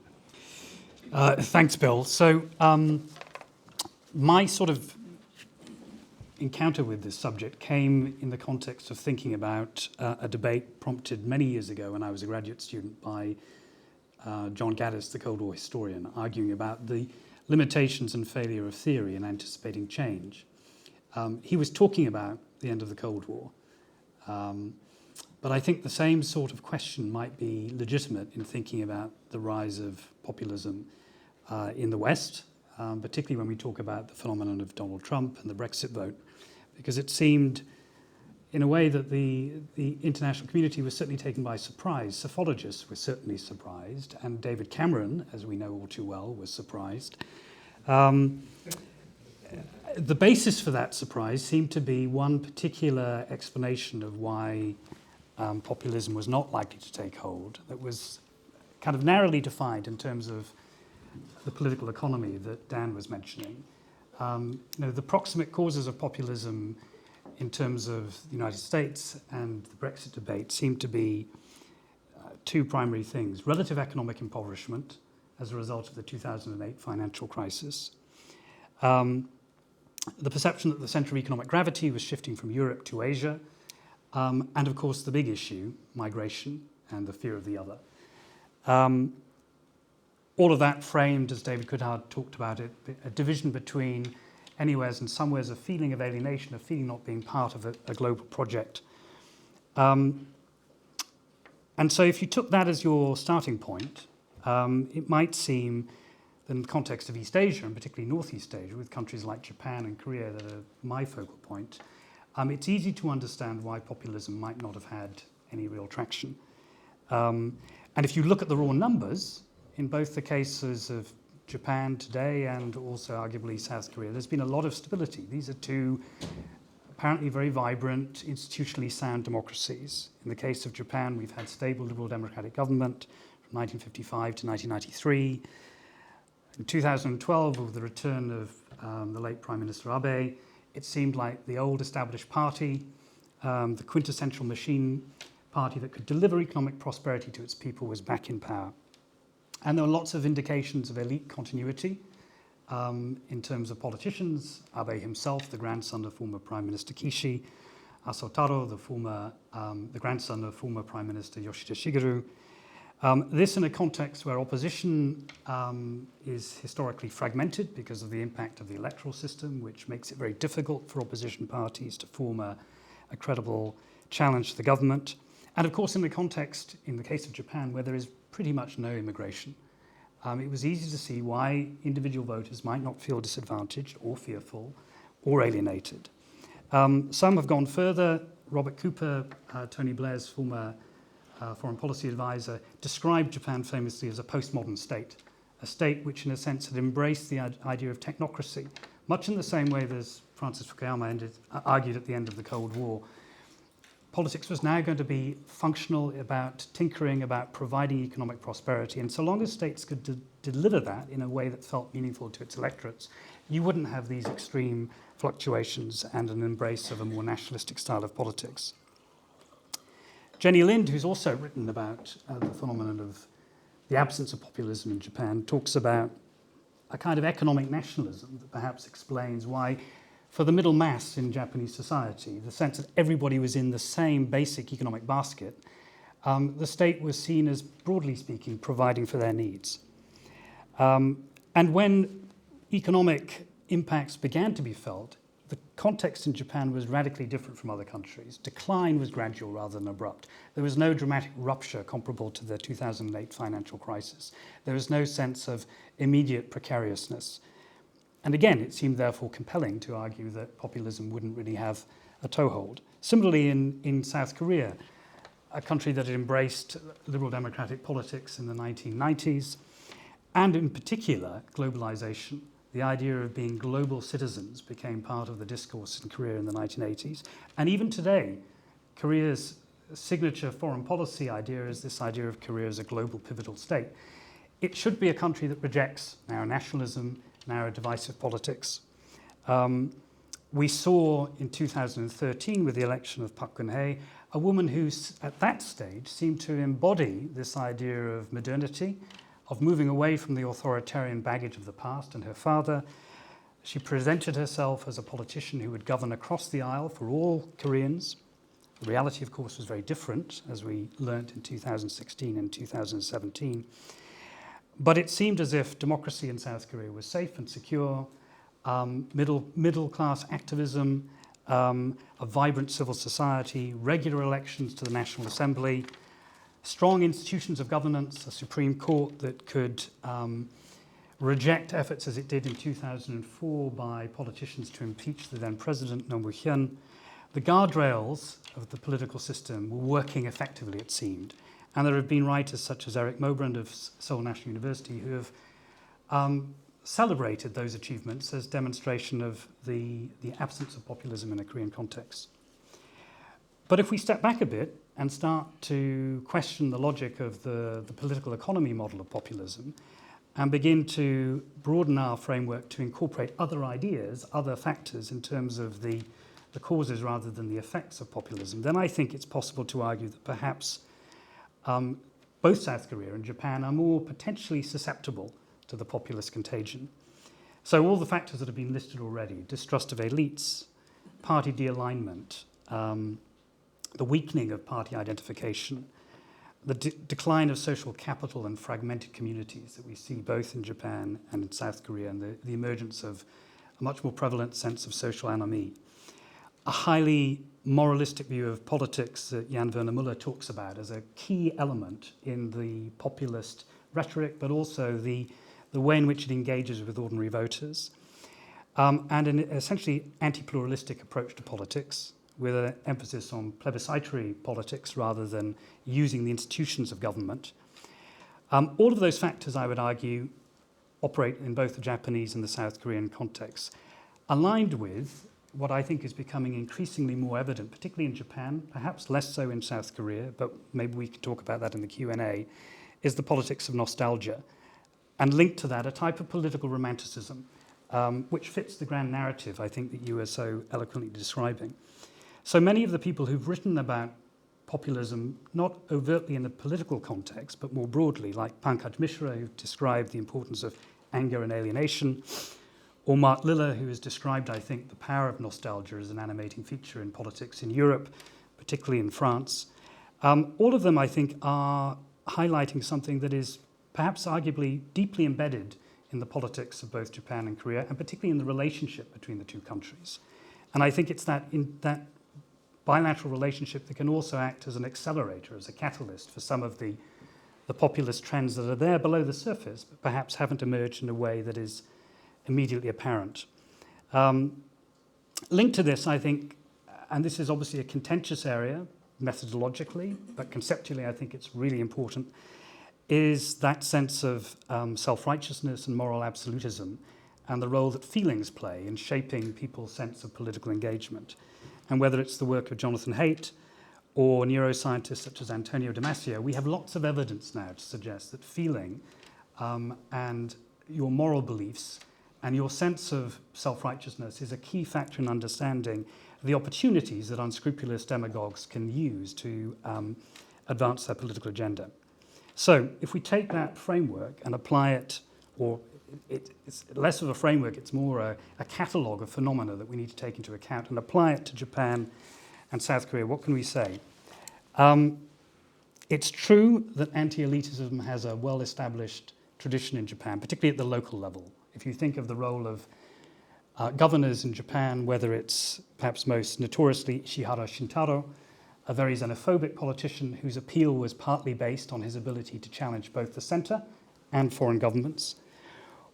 Thanks, Bill. So my sort of encounter with this subject came in the context of thinking about a debate prompted many years ago when I was a graduate student by John Gaddis, the Cold War historian, arguing about the limitations and failure of theory in anticipating change. He was talking about the end of the Cold War, but I think the same sort of question might be legitimate in thinking about the rise of populism in the West, particularly when we talk about the phenomenon of Donald Trump and the Brexit vote, because it seemed, in a way, that the international community was certainly taken by surprise. Psephologists were certainly surprised, and David Cameron, as we know all too well, was surprised. the basis for that surprise seemed to be one particular explanation of why populism was not likely to take hold, that was kind of narrowly defined in terms of the political economy that Dan was mentioning. The proximate causes of populism in terms of the United States and the Brexit debate seem to be two primary things: relative economic impoverishment as a result of the 2008 financial crisis, the perception that the center of economic gravity was shifting from Europe to Asia, and of course the big issue, migration and the fear of the other. All of that framed, as David Coulthard talked about it, a division between anywheres and somewheres, a feeling of alienation, a feeling not being part of a global project. And so if you took that as your starting point, it might seem that in the context of East Asia, and particularly Northeast Asia, with countries like Japan and Korea that are my focal point, it's easy to understand why populism might not have had any real traction. And if you look at the raw numbers, in both the cases of Japan today and also arguably South Korea, there's been a lot of stability. These are two apparently very vibrant, institutionally sound democracies. In the case of Japan, we've had stable liberal democratic government from 1955 to 1993. In 2012, with the return of the late Prime Minister Abe, it seemed like the old established party, the quintessential machine party that could deliver economic prosperity to its people, was back in power. And there were lots of indications of elite continuity in terms of politicians. Abe himself, the grandson of former Prime Minister Kishi, Asotaro, the grandson of former Prime Minister Yoshida Shigeru. This in a context where opposition is historically fragmented because of the impact of the electoral system, which makes it very difficult for opposition parties to form a credible challenge to the government. And of course, in the context, in the case of Japan, where there is pretty much no immigration, it was easy to see why individual voters might not feel disadvantaged or fearful or alienated. Some have gone further. Robert Cooper, Tony Blair's former foreign policy advisor, described Japan famously as a postmodern state, a state which in a sense had embraced the idea of technocracy, much in the same way as Francis Fukuyama argued at the end of the Cold War. Politics was now going to be functional, about tinkering, about providing economic prosperity. And so long as states could deliver that in a way that felt meaningful to its electorates, you wouldn't have these extreme fluctuations and an embrace of a more nationalistic style of politics. Jenny Lind, who's also written about the phenomenon of the absence of populism in Japan, talks about a kind of economic nationalism that perhaps explains why, for the middle mass in Japanese society, the sense that everybody was in the same basic economic basket, the state was seen as, broadly speaking, providing for their needs. And when economic impacts began to be felt, the context in Japan was radically different from other countries. Decline was gradual rather than abrupt. There was no dramatic rupture comparable to the 2008 financial crisis. There was no sense of immediate precariousness. And again, it seemed therefore compelling to argue that populism wouldn't really have a toehold. Similarly, in South Korea, a country that had embraced liberal democratic politics in the 1990s, and in particular, globalization, the idea of being global citizens became part of the discourse in Korea in the 1980s. And even today, Korea's signature foreign policy idea is this idea of Korea as a global pivotal state. It should be a country that rejects narrow nationalism, narrow divisive politics. We saw in 2013 with the election of Park Geun-hye, a woman who at that stage seemed to embody this idea of modernity, of moving away from the authoritarian baggage of the past and her father. She presented herself as a politician who would govern across the aisle for all Koreans. The reality, of course, was very different, as we learnt in 2016 and 2017. But it seemed as if democracy in South Korea was safe and secure, middle-class activism, a vibrant civil society, regular elections to the National Assembly, strong institutions of governance, a Supreme Court that could reject efforts, as it did in 2004, by politicians to impeach the then president, Roh Moo-hyun. The guardrails of the political system were working effectively, it seemed. And there have been writers such as Eric Mobrand of Seoul National University who have celebrated those achievements as demonstration of the absence of populism in a Korean context. But if we step back a bit and start to question the logic of the political economy model of populism and begin to broaden our framework to incorporate other ideas, other factors in terms of the causes rather than the effects of populism, then I think it's possible to argue that perhaps both South Korea and Japan are more potentially susceptible to the populist contagion. So all the factors that have been listed already, distrust of elites, party de-alignment, the weakening of party identification, the decline of social capital and fragmented communities that we see both in Japan and in South Korea, and the emergence of a much more prevalent sense of social anomie. A highly moralistic view of politics that Jan Werner Muller talks about as a key element in the populist rhetoric, but also the way in which it engages with ordinary voters, and an essentially anti-pluralistic approach to politics, with an emphasis on plebiscitary politics rather than using the institutions of government. All of those factors, I would argue, operate in both the Japanese and the South Korean contexts, aligned with what I think is becoming increasingly more evident, particularly in Japan, perhaps less so in South Korea, but maybe we can talk about that in the Q&A, is the politics of nostalgia. And linked to that, a type of political romanticism, which fits the grand narrative, I think, that you are so eloquently describing. So many of the people who've written about populism, not overtly in a political context, but more broadly, like Pankaj Mishra, who described the importance of anger and alienation, or Mark Liller, who has described, I think, the power of nostalgia as an animating feature in politics in Europe, particularly in France. All of them, I think, are highlighting something that is perhaps arguably deeply embedded in the politics of both Japan and Korea, and particularly in the relationship between the two countries. And I think it's that bilateral relationship that can also act as an accelerator, as a catalyst for some of the populist trends that are there below the surface, but perhaps haven't emerged in a way that is immediately apparent. Linked to this, I think, and this is obviously a contentious area methodologically, but conceptually I think it's really important, is that sense of self-righteousness and moral absolutism and the role that feelings play in shaping people's sense of political engagement. And whether it's the work of Jonathan Haidt or neuroscientists such as Antonio Damasio, we have lots of evidence now to suggest that feeling and your moral beliefs and your sense of self-righteousness is a key factor in understanding the opportunities that unscrupulous demagogues can use to advance their political agenda. So if we take that framework and apply it, or it's less of a framework, it's more a catalogue of phenomena that we need to take into account and apply it to Japan and South Korea, what can we say? It's true that anti-elitism has a well-established tradition in Japan, particularly at the local level. If you think of the role of governors in Japan, whether it's perhaps most notoriously Ishihara Shintaro, a very xenophobic politician whose appeal was partly based on his ability to challenge both the center and foreign governments,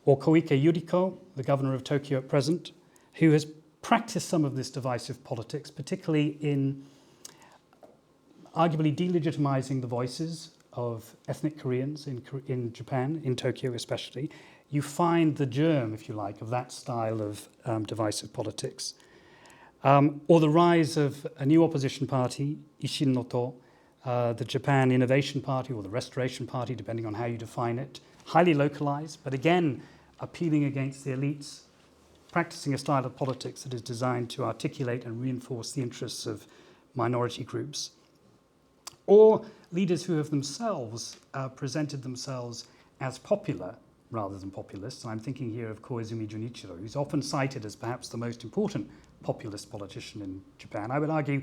or Koike Yuriko, the governor of Tokyo at present, who has practiced some of this divisive politics, particularly in arguably delegitimizing the voices of ethnic Koreans in Japan, in Tokyo especially. You find the germ, if you like, of that style of divisive politics. Or the rise of a new opposition party, Ishin no To, the Japan Innovation Party or the Restoration Party, depending on how you define it, highly localized, but again, appealing against the elites, practicing a style of politics that is designed to articulate and reinforce the interests of minority groups. Or leaders who have themselves presented themselves as popular rather than populists. And I'm thinking here of Koizumi Junichiro, who's often cited as perhaps the most important populist politician in Japan. I would argue,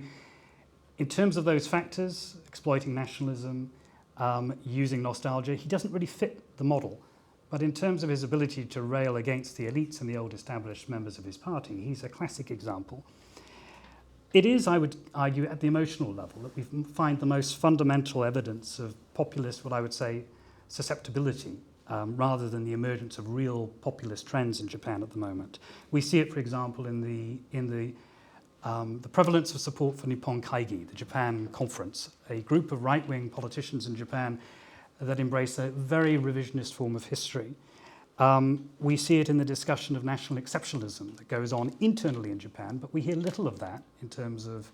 in terms of those factors, exploiting nationalism, using nostalgia, he doesn't really fit the model. But in terms of his ability to rail against the elites and the old established members of his party, he's a classic example. It is, I would argue, at the emotional level that we find the most fundamental evidence of populist, what I would say, susceptibility, rather than the emergence of real populist trends in Japan at the moment. We see it, for example, in the prevalence of support for Nippon Kaigi, the Japan Conference, a group of right-wing politicians in Japan that embrace a very revisionist form of history. We see it in the discussion of national exceptionalism that goes on internally in Japan, but we hear little of that in terms of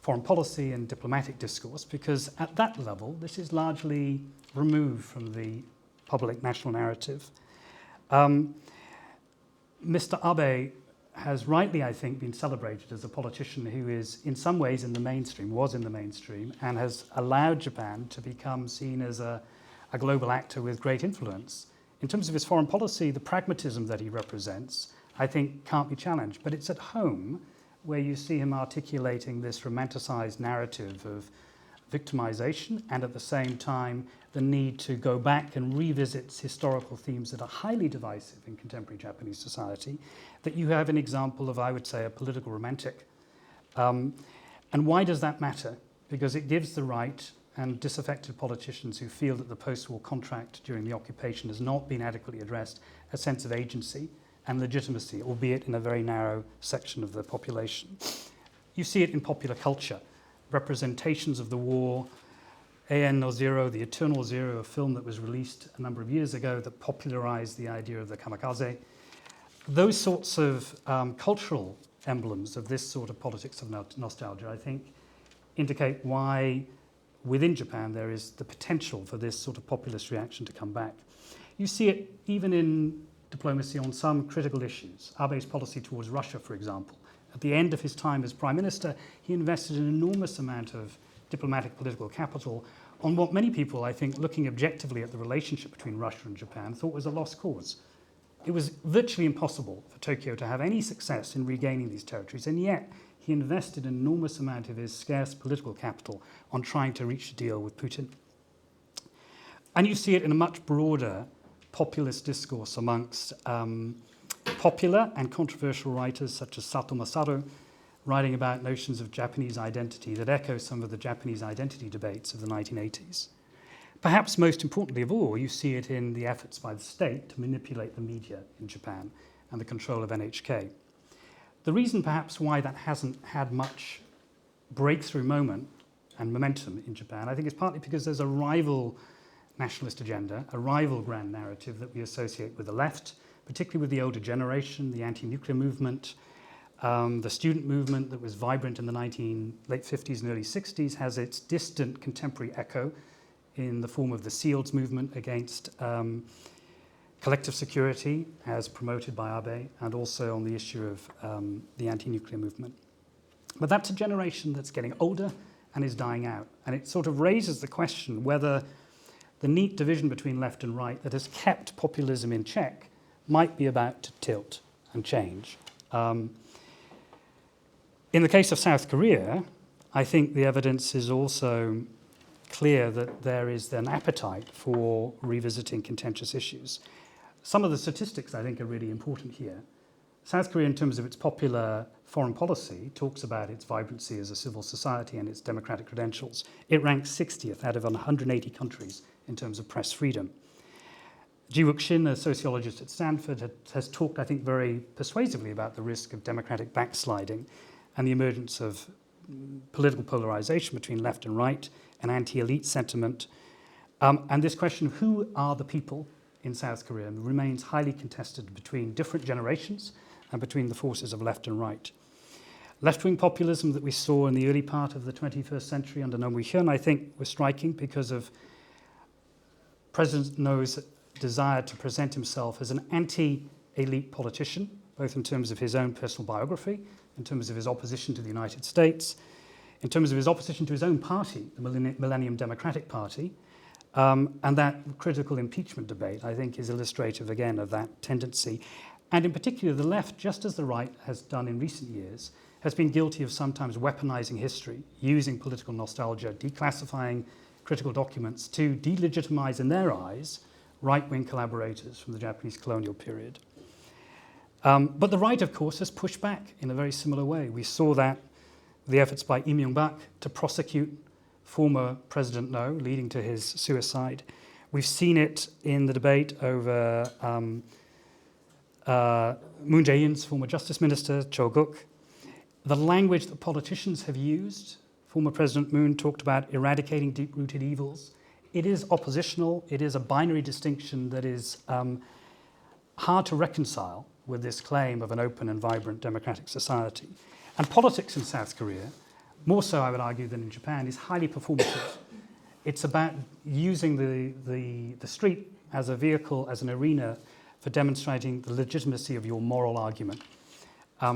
foreign policy and diplomatic discourse, because at that level, this is largely removed from the public national narrative. Mr. Abe has rightly, I think, been celebrated as a politician who is in some ways in the mainstream, was in the mainstream, and has allowed Japan to become seen as a global actor with great influence. In terms of his foreign policy, the pragmatism that he represents, I think, can't be challenged. But it's at home where you see him articulating this romanticized narrative of victimization and at the same time the need to go back and revisit historical themes that are highly divisive in contemporary Japanese society, that you have an example of, I would say, a political romantic. And why does that matter? Because it gives the right and disaffected politicians who feel that the post-war contract during the occupation has not been adequately addressed a sense of agency and legitimacy, albeit in a very narrow section of the population. You see it in popular culture. Representations of the war, AN no Zero, The Eternal Zero, a film that was released a number of years ago that popularized the idea of the kamikaze. Those sorts of cultural emblems of this sort of politics of nostalgia, I think, indicate why within Japan there is the potential for this sort of populist reaction to come back. You see it even in diplomacy on some critical issues. Abe's policy towards Russia, for example. At the end of his time as Prime Minister, he invested an enormous amount of diplomatic political capital on what many people, I think, looking objectively at the relationship between Russia and Japan, thought was a lost cause. It was virtually impossible for Tokyo to have any success in regaining these territories, and yet he invested an enormous amount of his scarce political capital on trying to reach a deal with Putin. And you see it in a much broader populist discourse amongst popular and controversial writers such as Sato Masaru, writing about notions of Japanese identity that echo some of the Japanese identity debates of the 1980s. Perhaps most importantly of all, you see it in the efforts by the state to manipulate the media in Japan and the control of NHK. The reason perhaps why that hasn't had much breakthrough moment and momentum in Japan, I think is partly because there's a rival nationalist agenda, a rival grand narrative that we associate with the left, particularly with the older generation, the anti-nuclear movement, the student movement that was vibrant in the late 50s and early 60s has its distant contemporary echo in the form of the SEALs movement against collective security as promoted by Abe, and also on the issue of the anti-nuclear movement. But that's a generation that's getting older and is dying out. And it sort of raises the question whether the neat division between left and right that has kept populism in check might be about to tilt and change. In the case of South Korea, I think the evidence is also clear that there is an appetite for revisiting contentious issues. Some of the statistics I think are really important here. South Korea, in terms of its popular foreign policy, talks about its vibrancy as a civil society and its democratic credentials. It ranks 60th out of 180 countries in terms of press freedom. Ji Wook-shin, a sociologist at Stanford, has talked, I think, very persuasively about the risk of democratic backsliding and the emergence of political polarization between left and right, and anti-elite sentiment. And this question of who are the people in South Korea remains highly contested between different generations and between the forces of left and right. Left-wing populism that we saw in the early part of the 21st century under Roh Moo-hyun, I think, was striking because of President No's desire to present himself as an anti-elite politician, both in terms of his own personal biography, in terms of his opposition to the United States, in terms of his opposition to his own party, the Millennium Democratic Party, and that critical impeachment debate, I think, is illustrative, again, of that tendency. And in particular, the left, just as the right has done in recent years, has been guilty of sometimes weaponizing history, using political nostalgia, declassifying critical documents to delegitimize, in their eyes, right-wing collaborators from the Japanese colonial period. But the right, of course, has pushed back in a very similar way. We saw that the efforts by Lee Myung-bak to prosecute former President No, leading to his suicide. We've seen it in the debate over Moon Jae-in's former Justice Minister, Cho Guk. The language that politicians have used, former President Moon talked about eradicating deep-rooted evils. It is oppositional. It is a binary distinction that is hard to reconcile with this claim of an open and vibrant democratic society. And politics in South Korea, more so I would argue than in Japan, is highly performative. It's about using the street as a vehicle, as an arena for demonstrating the legitimacy of your moral argument,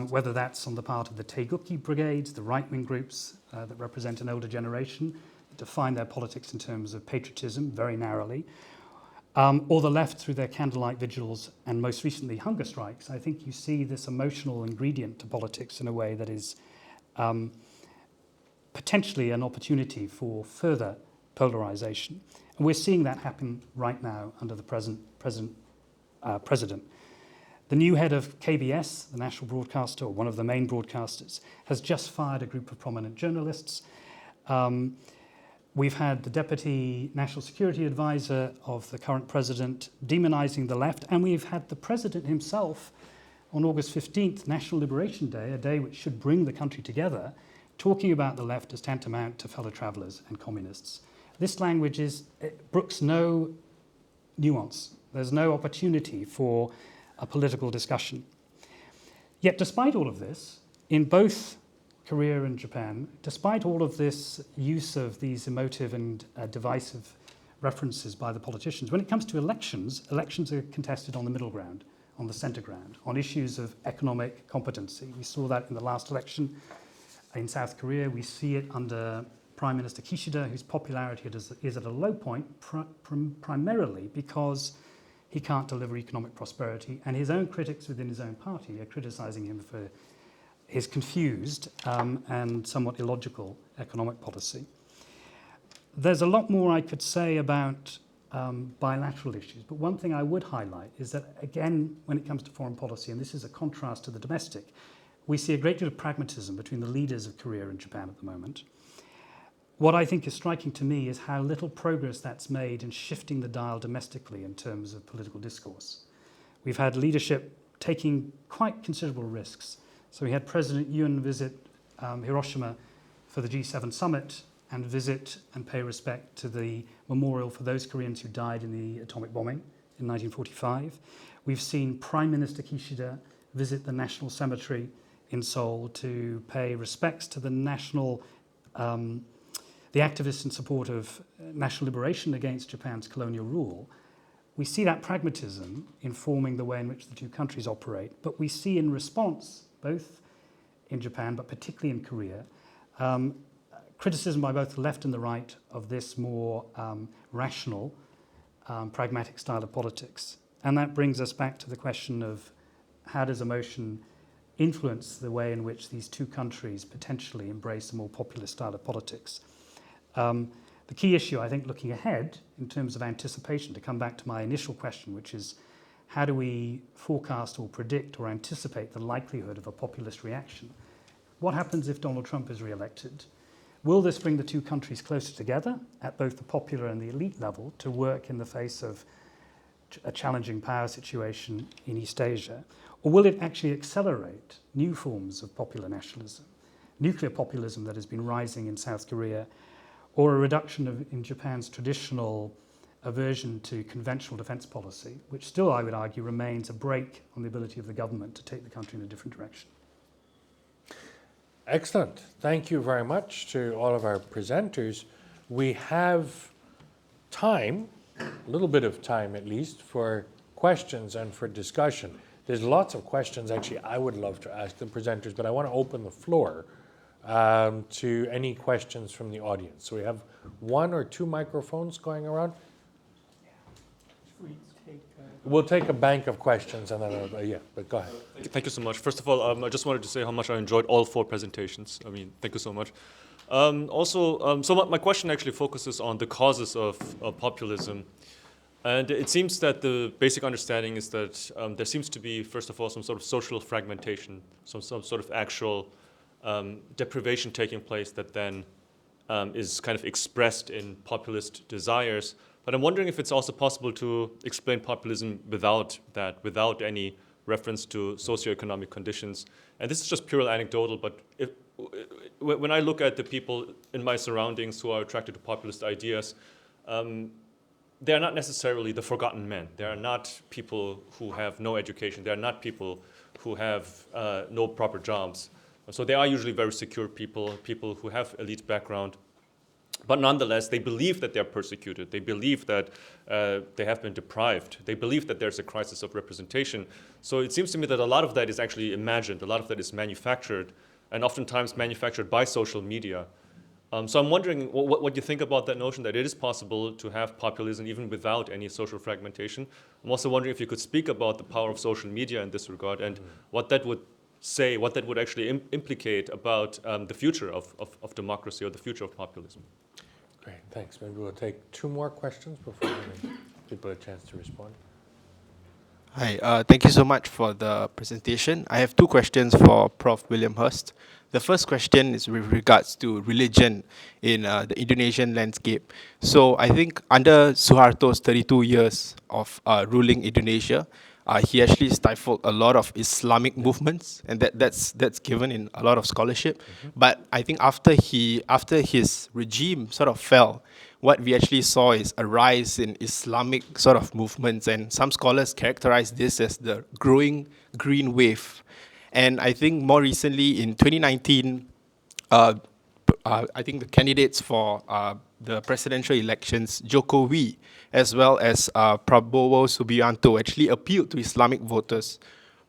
whether that's on the part of the Taegukgi brigades, the right-wing groups that represent an older generation, that define their politics in terms of patriotism very narrowly, or the left through their candlelight vigils and most recently hunger strikes. I think you see this emotional ingredient to politics in a way that is potentially an opportunity for further polarization. And we're seeing that happen right now under the present president. The new head of KBS, the national broadcaster, or one of the main broadcasters, has just fired a group of prominent journalists. We've had the deputy national security advisor of the current president demonizing the left, and we've had the president himself on August 15th, National Liberation Day, a day which should bring the country together, talking about the left as tantamount to fellow travelers and communists. This language brooks no nuance. There's no opportunity for a political discussion. Yet despite all of this, in both Korea and Japan, despite all of this use of these emotive and divisive references by the politicians, when it comes to elections, elections are contested on the middle ground, on the center ground, on issues of economic competency. We saw that in the last election in South Korea. We see it under Prime Minister Kishida, whose popularity is at a low point, primarily because he can't deliver economic prosperity, and his own critics within his own party are criticizing him for his confused and somewhat illogical economic policy. There's a lot more I could say about bilateral issues, but one thing I would highlight is that, again, when it comes to foreign policy, and this is a contrast to the domestic, we see a great deal of pragmatism between the leaders of Korea and Japan at the moment. What I think is striking to me is how little progress that's made in shifting the dial domestically in terms of political discourse. We've had leadership taking quite considerable risks. So we had President Yoon visit Hiroshima for the G7 summit and visit and pay respect to the memorial for those Koreans who died in the atomic bombing in 1945. We've seen Prime Minister Kishida visit the National Cemetery in Seoul to pay respects to the the activists in support of national liberation against Japan's colonial rule. We see that pragmatism informing the way in which the two countries operate, but we see in response, both in Japan, but particularly in Korea, criticism by both the left and the right of this more rational, pragmatic style of politics. And that brings us back to the question of how does emotion influence the way in which these two countries potentially embrace a more populist style of politics. The key issue, I think, looking ahead in terms of anticipation, to come back to my initial question, which is how do we forecast or predict or anticipate the likelihood of a populist reaction? What happens if Donald Trump is re-elected? Will this bring the two countries closer together at both the popular and the elite level to work in the face of a challenging power situation in East Asia? Or will it actually accelerate new forms of popular nationalism, nuclear populism that has been rising in South Korea, or a reduction in Japan's traditional aversion to conventional defense policy, which still, I would argue, remains a brake on the ability of the government to take the country in a different direction? Excellent. Thank you very much to all of our presenters. We have time, a little bit of time at least, for questions and for discussion. There's lots of questions actually I would love to ask the presenters, but I want to open the floor to any questions from the audience. So we have one or two microphones going around. We'll take a bank of questions and then, yeah, but go ahead. Thank you so much. First of all, I just wanted to say how much I enjoyed all 4 presentations. I mean, thank you so much. So my question actually focuses on the causes of populism. And it seems that the basic understanding is that there seems to be, first of all, some sort of social fragmentation, some sort of actual deprivation taking place that then is kind of expressed in populist desires. But I'm wondering if it's also possible to explain populism without that, without any reference to socioeconomic conditions. And this is just purely anecdotal, but when I look at the people in my surroundings who are attracted to populist ideas, they are not necessarily the forgotten men. They are not people who have no education. They are not people who have no proper jobs. So they are usually very secure people, people who have elite background. But nonetheless, they believe that they're persecuted. They believe that they have been deprived. They believe that there's a crisis of representation. So it seems to me that a lot of that is actually imagined. A lot of that is manufactured, and oftentimes manufactured by social media. So I'm wondering what you think about that notion that it is possible to have populism even without any social fragmentation. I'm also wondering if you could speak about the power of social media in this regard and what that would say, what that would actually implicate about the future of democracy or the future of populism. Great, thanks. Maybe we'll take 2 more questions before giving people a chance to respond. Hi, thank you so much for the presentation. I have 2 questions for Prof. William Hurst. The first question is with regards to religion in the Indonesian landscape. So I think under Suharto's 32 years of ruling Indonesia, he actually stifled a lot of Islamic movements, and that's given in a lot of scholarship. But I think after his regime sort of fell, what we actually saw is a rise in Islamic sort of movements, and some scholars characterize this as the growing green wave. And I think more recently in 2019, I think the candidates for the presidential elections, Jokowi, as well as Prabowo Subianto, actually appealed to Islamic voters.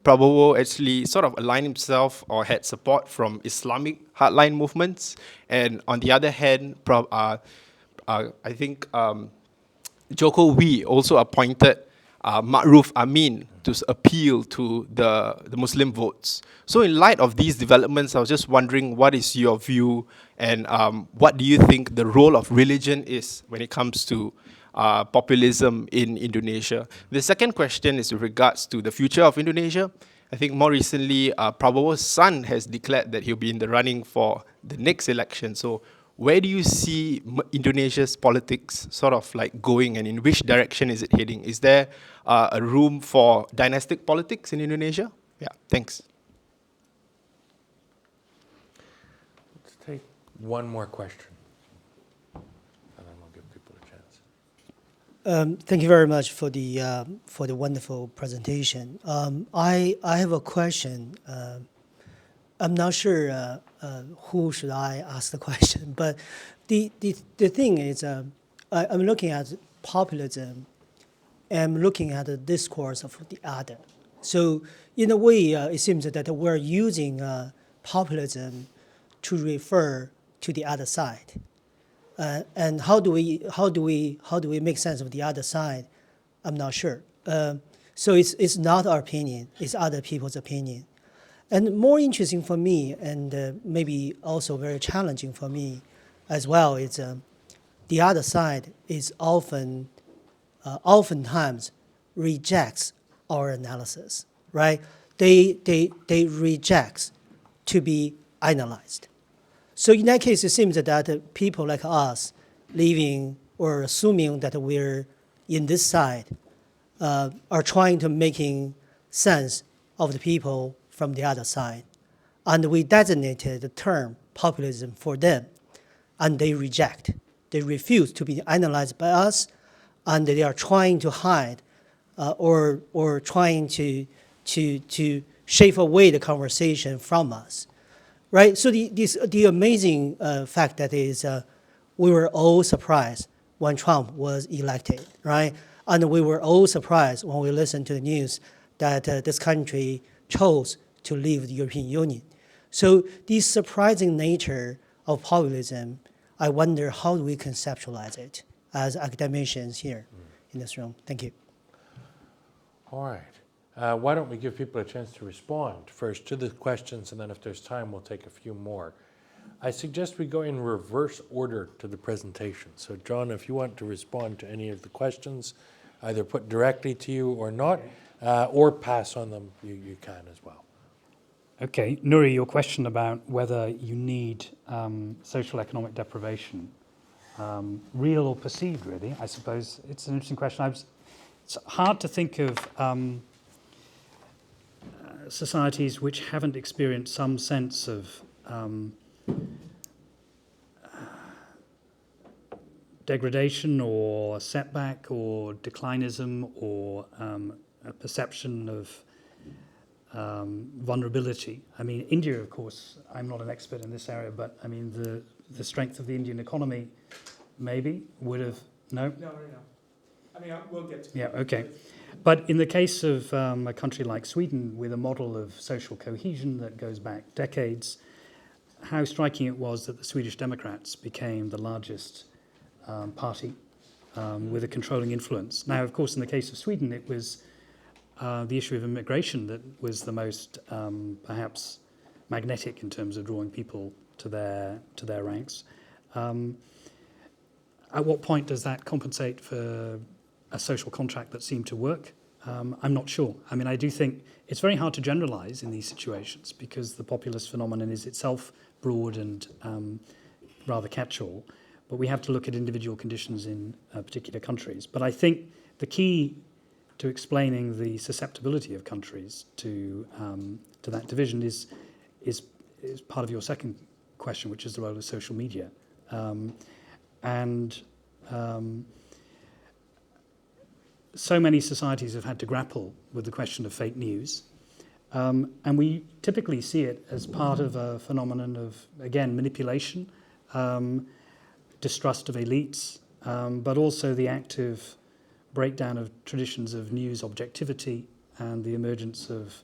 Prabowo actually sort of aligned himself or had support from Islamic hardline movements. And on the other hand, I think Jokowi also appointed Ma'ruf Amin to appeal to the Muslim votes. So in light of these developments, I was just wondering, what is your view, and what do you think the role of religion is when it comes to populism in Indonesia? The second question is with regards to the future of Indonesia. I think more recently, Prabowo's son has declared that he'll be in the running for the next election. So where do you see Indonesia's politics sort of like going, and in which direction is it heading? Is there a room for dynastic politics in Indonesia? Yeah, thanks. Let's take 1 more question, and then we'll give people a chance. Thank you very much for the wonderful presentation. I have a question. I'm not sure who should I ask the question, but the thing is, I'm looking at populism, and I'm looking at the discourse of the other. So in a way, it seems that we're using populism to refer to the other side. And how do we make sense of the other side? I'm not sure. So it's not our opinion; it's other people's opinion. And more interesting for me, and maybe also very challenging for me as well, is the other side is oftentimes rejects our analysis, right? They reject to be analyzed. So in that case, it seems that people like us living or assuming that we're in this side are trying to making sense of the people from the other side. And we designated the term populism for them, and they reject. They refuse to be analyzed by us, and they are trying to hide or trying to shave away the conversation from us, right? So the amazing fact that is we were all surprised when Trump was elected, right? And we were all surprised when we listened to the news that this country chose to leave the European Union. So this surprising nature of populism, I wonder how do we conceptualize it as academicians here in this room. Thank you. All right. Why don't we give people a chance to respond first to the questions, and then if there's time, we'll take a few more. I suggest we go in reverse order to the presentation. So John, if you want to respond to any of the questions, either put directly to you or not, or pass on them, you can as well. Okay, Nuri, your question about whether you need social economic deprivation, real or perceived, really, I suppose it's an interesting question. It's hard to think of societies which haven't experienced some sense of degradation or setback or declinism or a perception of vulnerability. I mean, India, of course, I'm not an expert in this area, but I mean, the strength of the Indian economy maybe would have, no? No. I mean, we'll get to Yeah, okay. But in the case of a country like Sweden, with a model of social cohesion that goes back decades, how striking it was that the Swedish Democrats became the largest party with a controlling influence. Now, of course, in the case of Sweden, it was the issue of immigration that was the most perhaps magnetic in terms of drawing people to their ranks. At what point does that compensate for a social contract that seemed to work? I'm not sure. I mean, I do think it's very hard to generalize in these situations because the populist phenomenon is itself broad and rather catch-all, but we have to look at individual conditions in particular countries. But I think the key to explaining the susceptibility of countries to that division is part of your second question, which is the role of social media. So many societies have had to grapple with the question of fake news. And we typically see it as part of a phenomenon of, again, manipulation, distrust of elites, but also the active breakdown of traditions of news objectivity and the emergence of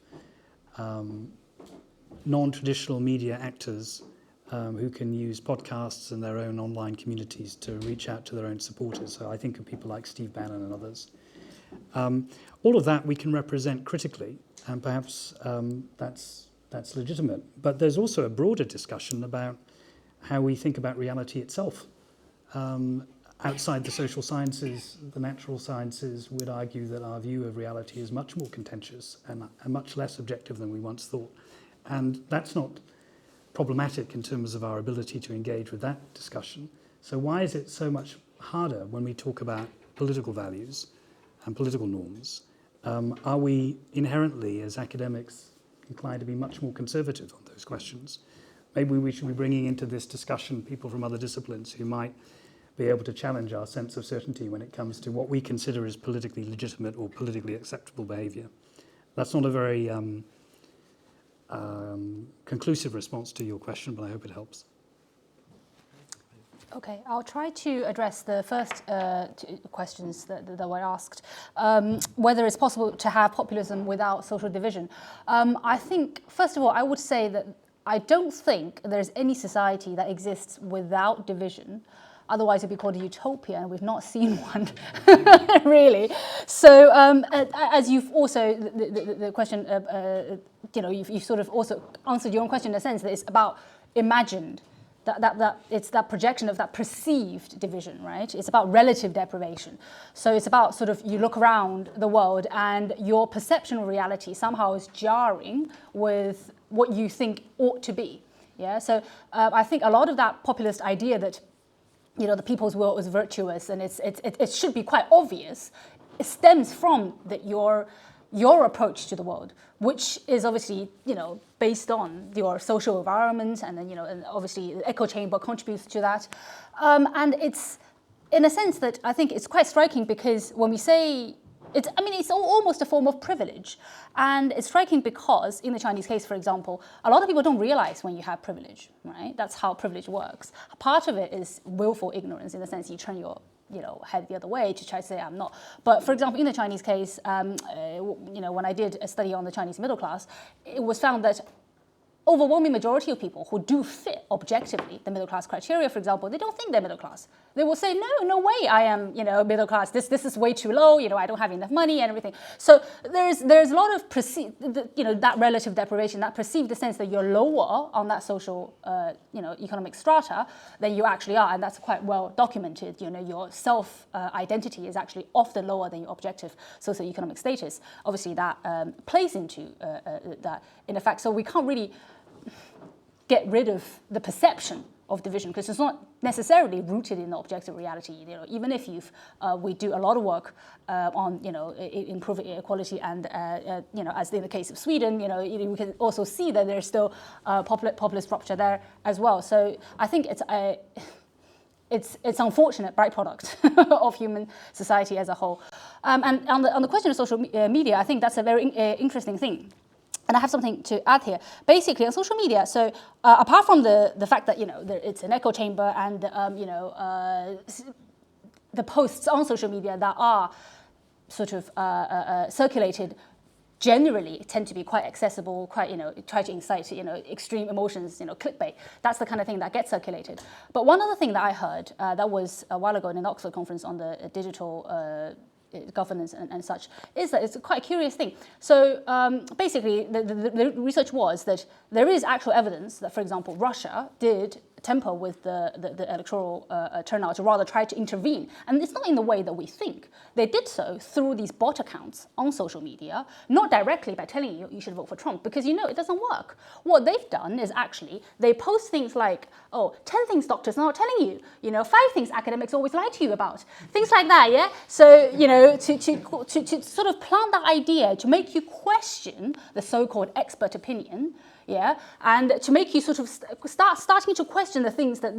non-traditional media actors who can use podcasts and their own online communities to reach out to their own supporters. So I think of people like Steve Bannon and others. All of that we can represent critically, and perhaps that's legitimate. But there's also a broader discussion about how we think about reality itself. Outside the social sciences, the natural sciences would argue that our view of reality is much more contentious and much less objective than we once thought. And that's not problematic in terms of our ability to engage with that discussion. So why is it so much harder when we talk about political values and political norms? Are we inherently, as academics, inclined to be much more conservative on those questions? Maybe we should be bringing into this discussion people from other disciplines who might be able to challenge our sense of certainty when it comes to what we consider as politically legitimate or politically acceptable behaviour. That's not a very conclusive response to your question, but I hope it helps. Okay, I'll try to address the first two questions that were asked. Whether it's possible to have populism without social division. I think, first of all, I would say that I don't think there's any society that exists without division. Otherwise, it'd be called a utopia, and we've not seen one, really. So, as you've also, the question, you've sort of also answered your own question in a sense that it's about imagined. That it's that projection of that perceived division, right? It's about relative deprivation. So it's about sort of you look around the world and your perception of reality somehow is jarring with what you think ought to be. Yeah. So I think a lot of that populist idea that the people's will is virtuous and it should be quite obvious. It stems from that your approach to the world, which is obviously, based on your social environment, and then, and obviously the echo chamber contributes to that. And it's, in a sense that I think it's quite striking because when we say, it's almost a form of privilege. And it's striking because in the Chinese case, for example, a lot of people don't realize when you have privilege, right? That's how privilege works. Part of it is willful ignorance in the sense you turn your head the other way to try to say I'm not. But for example, in the Chinese case, when I did a study on the Chinese middle class, it was found that overwhelming majority of people who do fit objectively the middle class criteria, for example, they don't think they're middle class. They will say, no way I am, middle class. This is way too low. I don't have enough money and everything. So there's a lot of that relative deprivation, that perceived the sense that you're lower on that social, economic strata than you actually are, and that's quite well documented. Your self identity is actually often lower than your objective socioeconomic status. Obviously, that plays into that in effect. So we can't really get rid of the perception of division because it's not necessarily rooted in the objective reality. Even if we do a lot of work on improving equality, and as in the case of Sweden, we can also see that there's still populist rupture there as well. So I think it's unfortunate byproduct of human society as a whole. And on the question of social media, I think that's a very interesting thing. And I have something to add here. Basically, on social media, so apart from the fact that it's an echo chamber, and the posts on social media that are sort of circulated generally tend to be quite accessible, quite, try to incite, extreme emotions, clickbait. That's the kind of thing that gets circulated. But one other thing that I heard that was a while ago in an Oxford conference on the digital governance and such, is that it's quite a curious thing. So basically, the research was that there is actual evidence that, for example, Russia did temper with the electoral turnout, to rather try to intervene. And it's not in the way that we think. They did so through these bot accounts on social media, not directly by telling you should vote for Trump, because it doesn't work. What they've done is actually, they post things like, 10 things doctors are not telling you, 5 things academics always lie to you about, things like that, yeah? So, to sort of plant that idea, to make you question the so-called expert opinion, yeah, and to make you sort of starting to question the things that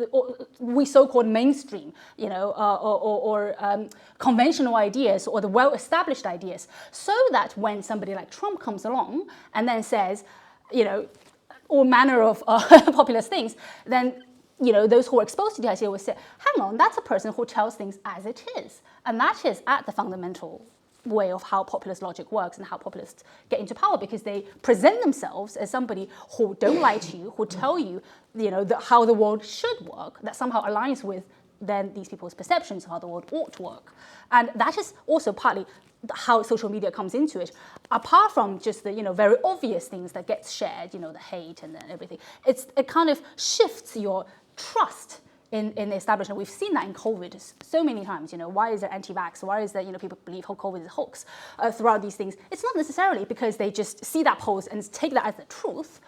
we so-called mainstream, or conventional ideas, or the well-established ideas, so that when somebody like Trump comes along and then says, all manner of populist things, then those who are exposed to the idea will say, hang on, that's a person who tells things as it is, and that is at the fundamental way of how populist logic works and how populists get into power, because they present themselves as somebody who don't lie to you, who tell you, how the world should work, that somehow aligns with then these people's perceptions of how the world ought to work. And that is also partly how social media comes into it, apart from just the very obvious things that gets shared, the hate and everything. It kind of shifts your trust in the establishment. We've seen that in COVID so many times. Why is there anti-vax? Why is there people believe whole COVID is a hoax throughout these things? It's not necessarily because they just see that post and take that as the truth,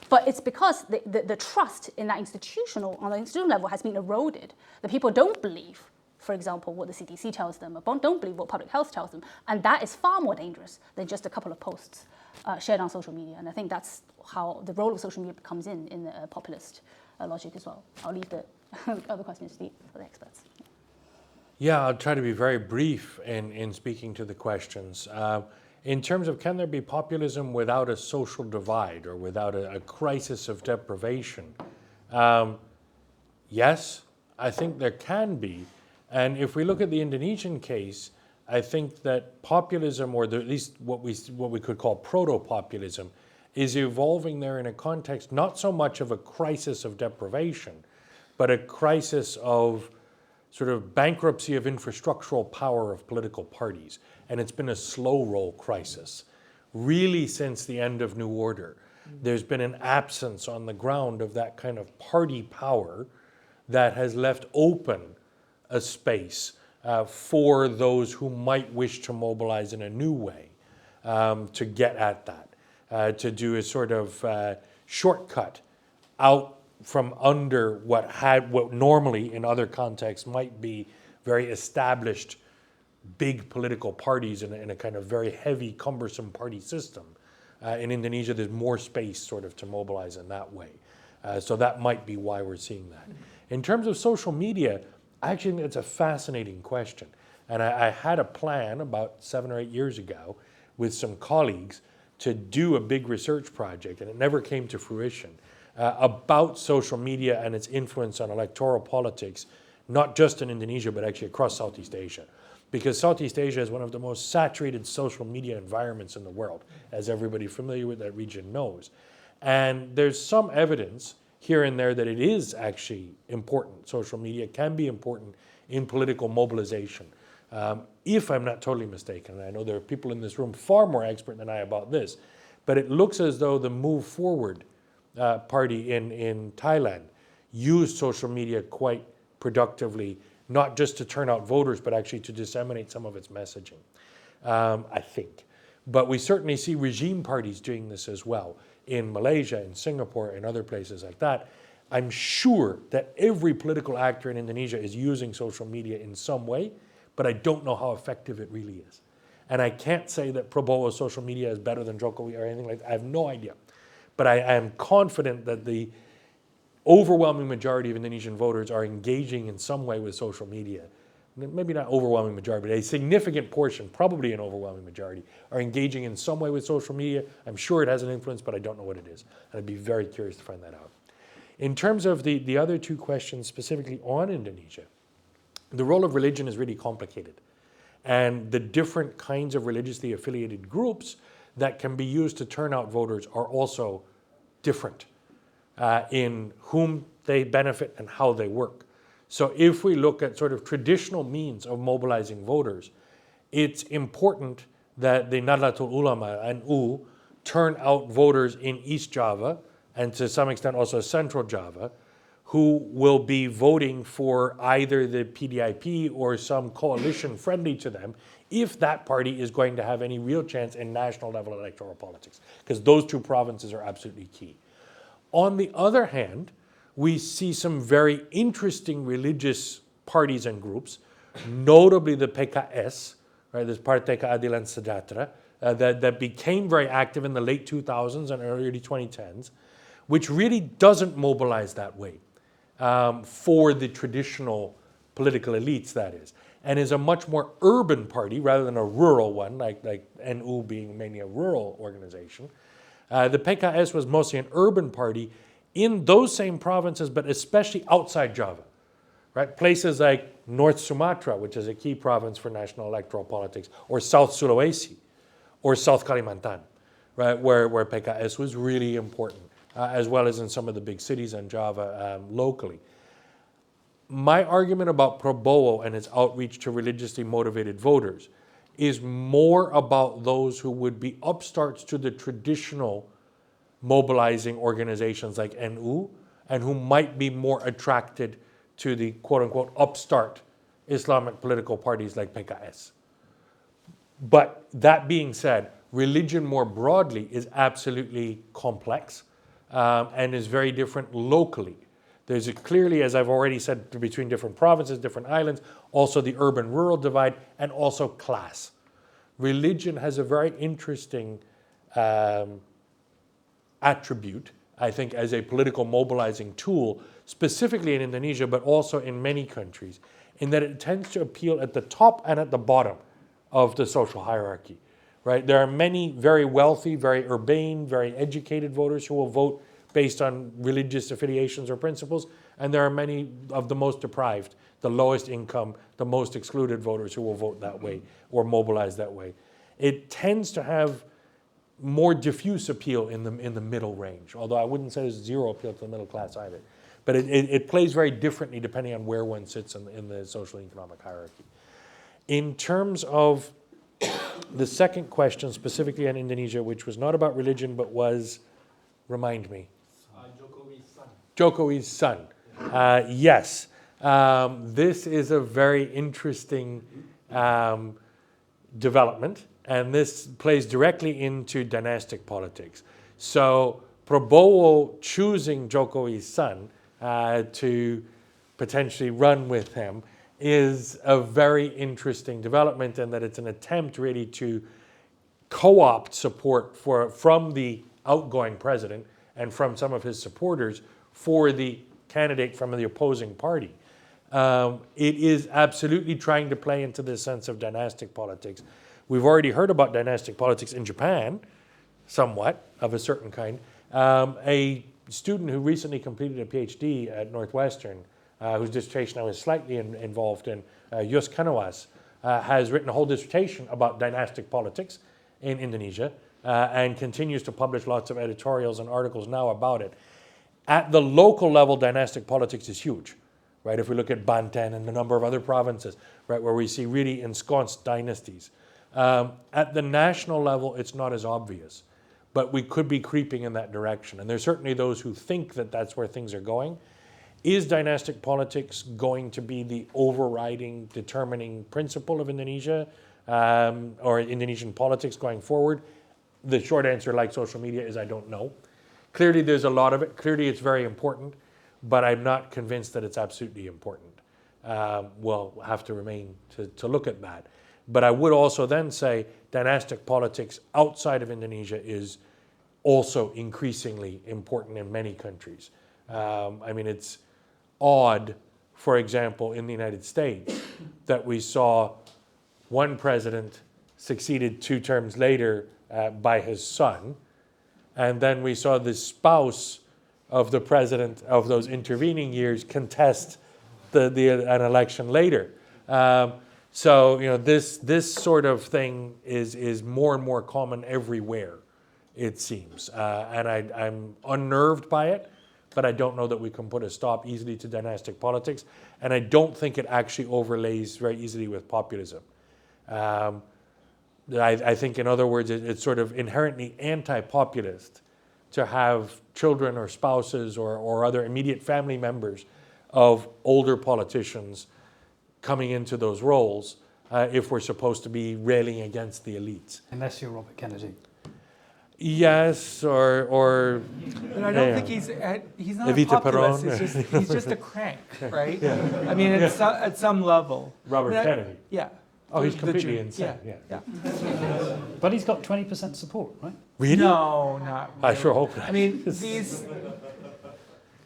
but it's because the trust in that on the institutional level has been eroded. The people don't believe, for example, what the CDC tells them, or don't believe what public health tells them, and that is far more dangerous than just a couple of posts shared on social media. And I think that's how the role of social media comes in the populist logic as well. I'll leave the other questions for the experts. Yeah, I'll try to be very brief in speaking to the questions. In terms of, can there be populism without a social divide or without a crisis of deprivation? Yes, I think there can be. And if we look at the Indonesian case, I think that populism, or at least what we could call proto-populism, is evolving there in a context not so much of a crisis of deprivation, but a crisis of sort of bankruptcy of infrastructural power of political parties. And it's been a slow roll crisis, really since the end of New Order. There's been an absence on the ground of that kind of party power that has left open a space for those who might wish to mobilize in a new way to get at that, to do a sort of shortcut out from under what normally in other contexts might be very established big political parties in a kind of very heavy, cumbersome party system. In Indonesia, there's more space sort of to mobilize in that way. So that might be why we're seeing that. In terms of social media, actually, it's a fascinating question. And I had a plan about 7 or 8 years ago with some colleagues to do a big research project, and it never came to fruition, about social media and its influence on electoral politics, not just in Indonesia, but actually across Southeast Asia. Because Southeast Asia is one of the most saturated social media environments in the world, as everybody familiar with that region knows. And there's some evidence here and there that it is actually important. Social media can be important in political mobilization. If I'm not totally mistaken, and I know there are people in this room far more expert than I about this, but it looks as though the Move Forward party in Thailand used social media quite productively, not just to turn out voters, but actually to disseminate some of its messaging, I think. But we certainly see regime parties doing this as well in Malaysia, in Singapore, and other places like that. I'm sure that every political actor in Indonesia is using social media in some way, but I don't know how effective it really is. And I can't say that Prabowo social media is better than Jokowi or anything like that. I have no idea. But I am confident that the overwhelming majority of Indonesian voters are engaging in some way with social media. Maybe not overwhelming majority, but a significant portion, probably an overwhelming majority, are engaging in some way with social media. I'm sure it has an influence, but I don't know what it is. And I'd be very curious to find that out. In terms of the other two questions specifically on Indonesia, the role of religion is really complicated. And the different kinds of religiously affiliated groups that can be used to turn out voters are also different in whom they benefit and how they work. So if we look at sort of traditional means of mobilizing voters, it's important that the Nahdlatul Ulama and NU turn out voters in East Java and to some extent also Central Java who will be voting for either the PDIP or some coalition friendly to them if that party is going to have any real chance in national level electoral politics, because those two provinces are absolutely key. On the other hand, we see some very interesting religious parties and groups, notably the PKS, right, this Partai Keadilan Sejahtera, that became very active in the late 2000s and early 2010s, which really doesn't mobilize that way for the traditional political elites, that is, and is a much more urban party rather than a rural one, like NU being mainly a rural organization. The PKS was mostly an urban party in those same provinces, but especially outside Java, right? Places like North Sumatra, which is a key province for national electoral politics, or South Sulawesi, or South Kalimantan, right, where PKS was really important, as well as in some of the big cities in Java locally. My argument about Prabowo and its outreach to religiously motivated voters is more about those who would be upstarts to the traditional mobilizing organizations like NU and who might be more attracted to the quote-unquote upstart Islamic political parties like PKS. But that being said, religion more broadly is absolutely complex and is very different locally. There's clearly, as I've already said, between different provinces, different islands, also the urban-rural divide, and also class. Religion has a very interesting attribute, I think, as a political mobilizing tool, specifically in Indonesia, but also in many countries, in that it tends to appeal at the top and at the bottom of the social hierarchy, right? There are many very wealthy, very urbane, very educated voters who will vote based on religious affiliations or principles, and there are many of the most deprived, the lowest income, the most excluded voters who will vote that way or mobilize that way. It tends to have more diffuse appeal in the middle range, although I wouldn't say there's zero appeal to the middle class either. But it plays very differently depending on where one sits in the social and economic hierarchy. In terms of the second question, specifically on Indonesia, which was not about religion, but was, remind me. Jokowi's son. Yes. This is a very interesting development, and this plays directly into dynastic politics. So Prabowo choosing Jokowi's son to potentially run with him is a very interesting development, in that it's an attempt really to co-opt support from the outgoing president and from some of his supporters for the candidate from the opposing party. It is absolutely trying to play into this sense of dynastic politics. We've already heard about dynastic politics in Japan, somewhat, of a certain kind. A student who recently completed a PhD at Northwestern, whose dissertation I was slightly involved in, Yus Kanawas, has written a whole dissertation about dynastic politics in Indonesia and continues to publish lots of editorials and articles now about it. At the local level, dynastic politics is huge, right? If we look at Banten and a number of other provinces, right, where we see really ensconced dynasties. At the national level, it's not as obvious, but we could be creeping in that direction. And there's certainly those who think that that's where things are going. Is dynastic politics going to be the overriding, determining principle of Indonesia or Indonesian politics going forward? The short answer, like social media, is I don't know. Clearly, there's a lot of it. Clearly, it's very important, but I'm not convinced that it's absolutely important. We'll have to remain to look at that. But I would also then say dynastic politics outside of Indonesia is also increasingly important in many countries. I mean, it's odd, for example, in the United States, that we saw one president succeeded 2 terms later by his son, and then we saw the spouse of the president of those intervening years contest an election later. So this sort of thing is more and more common everywhere, it seems, and I'm unnerved by it. But I don't know that we can put a stop easily to dynastic politics, and I don't think it actually overlays very easily with populism. I think, in other words, it's sort of inherently anti-populist to have children or spouses or other immediate family members of older politicians coming into those roles if we're supposed to be railing against the elites. Unless you're Robert Kennedy. Yes, or But I don't think he's not a Evita populist. Peron. He's just a crank, right? I mean, at some level. Robert Kennedy. Yeah. Oh, he's The completely Jew. insane. Yeah. But he's got 20% support, right? Really? No, not I really. sure hope not. I mean,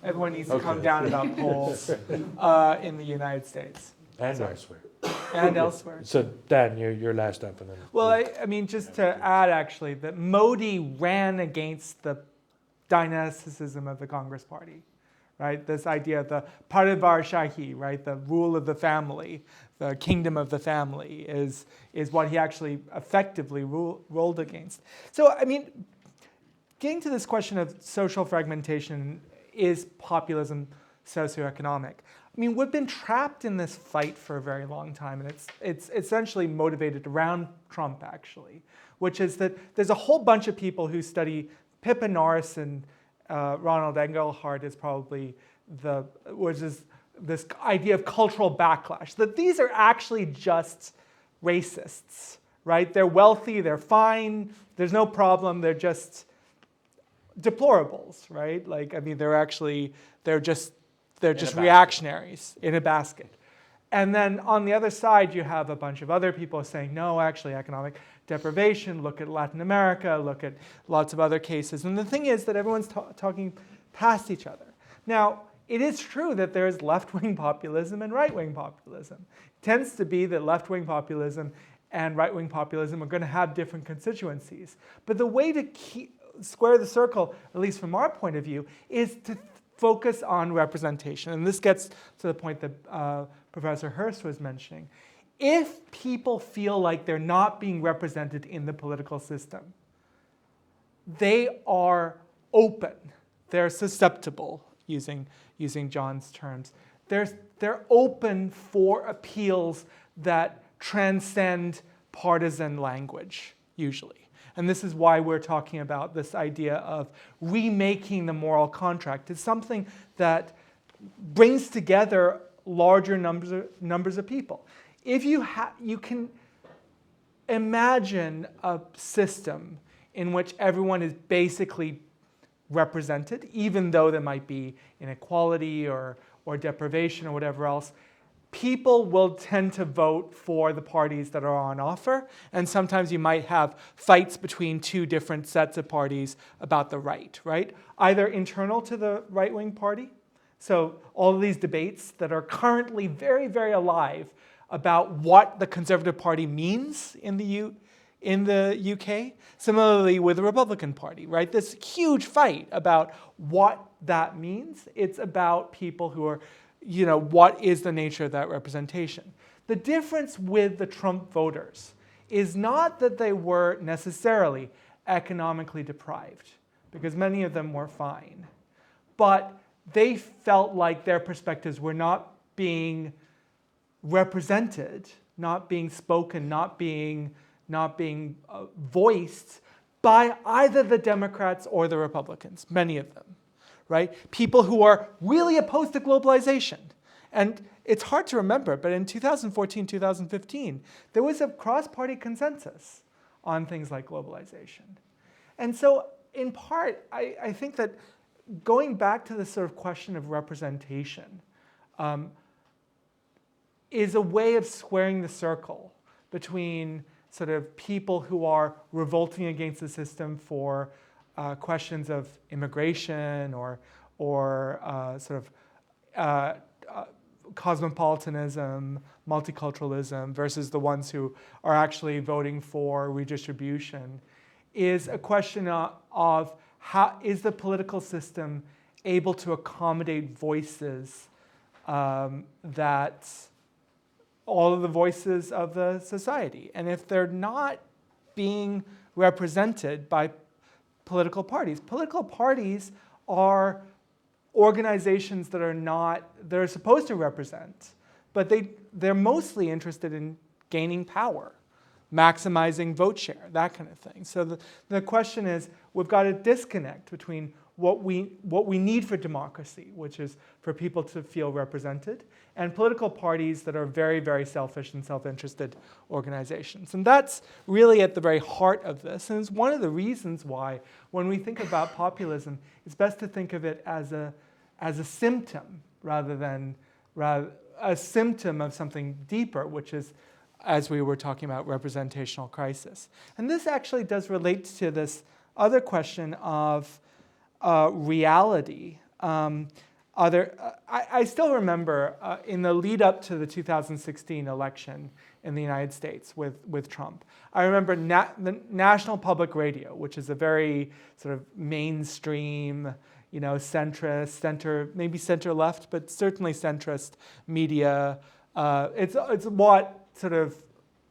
everyone needs to calm Okay. down about polls in the United States And elsewhere. and elsewhere. So, Dan, you're last up. And then Well, I mean, just to add, actually, that Modi ran against the dynasticism of the Congress Party, right? This idea of the Parivar Shahi, right? The rule of the family, the kingdom of the family is what he actually effectively rolled against. So, I mean, getting to this question of social fragmentation, is populism socioeconomic? I mean, we've been trapped in this fight for a very long time, and it's essentially motivated around Trump, actually, which is that there's a whole bunch of people who study Pippa Norris and Ronald Engelhardt is probably which is this idea of cultural backlash, that these are actually just racists, right? They're wealthy, they're fine, there's no problem, they're just deplorables, right? Like, I mean, they're just reactionaries in a basket. And then on the other side, you have a bunch of other people saying, no, actually, economic deprivation, look at Latin America, look at lots of other cases. And the thing is that everyone's talking past each other. Now, it is true that there is left-wing populism and right-wing populism. It tends to be that left-wing populism and right-wing populism are going to have different constituencies. But the way to square the circle, at least from our point of view, is to focus on representation. And this gets to the point that Professor Hurst was mentioning. If people feel like they're not being represented in the political system, they are open, they're susceptible, using John's terms. They're open for appeals that transcend partisan language, usually. And this is why we're talking about this idea of remaking the moral contract. It's something that brings together larger numbers of people. If you can imagine a system in which everyone is basically represented, even though there might be inequality or deprivation or whatever else, people will tend to vote for the parties that are on offer, and sometimes you might have fights between two different sets of parties about the right? Either internal to the right-wing party, so all of these debates that are currently very, very alive about what the Conservative Party means in the UK, similarly with the Republican Party, right? This huge fight about what that means. It's about people who are, what is the nature of that representation? The difference with the Trump voters is not that they were necessarily economically deprived, because many of them were fine, but they felt like their perspectives were not being represented, not being spoken, not being voiced by either the Democrats or the Republicans, many of them, right? People who are really opposed to globalization. And it's hard to remember, but in 2014, 2015, there was a cross-party consensus on things like globalization. And so, in part, I think that going back to this sort of question of representation is a way of squaring the circle between sort of people who are revolting against the system for questions of immigration or sort of cosmopolitanism, multiculturalism, versus the ones who are actually voting for redistribution, is a question of how is the political system able to accommodate voices that all of the voices of the society. And if they're not being represented by political parties are organizations that are supposed to represent, but they're mostly interested in gaining power, maximizing vote share, that kind of thing. So the question is, we've got a disconnect between what we need for democracy, which is for people to feel represented, and political parties that are very, very selfish and self-interested organizations. And that's really at the very heart of this. And it's one of the reasons why, when we think about populism, it's best to think of it as a symptom rather than a symptom of something deeper, which is, as we were talking about, representational crisis. And this actually does relate to this other question of reality. I still remember in the lead up to the 2016 election in the United States with Trump, I remember the National Public Radio, which is a very sort of mainstream, centrist, maybe center-left, but certainly centrist media. It's what sort of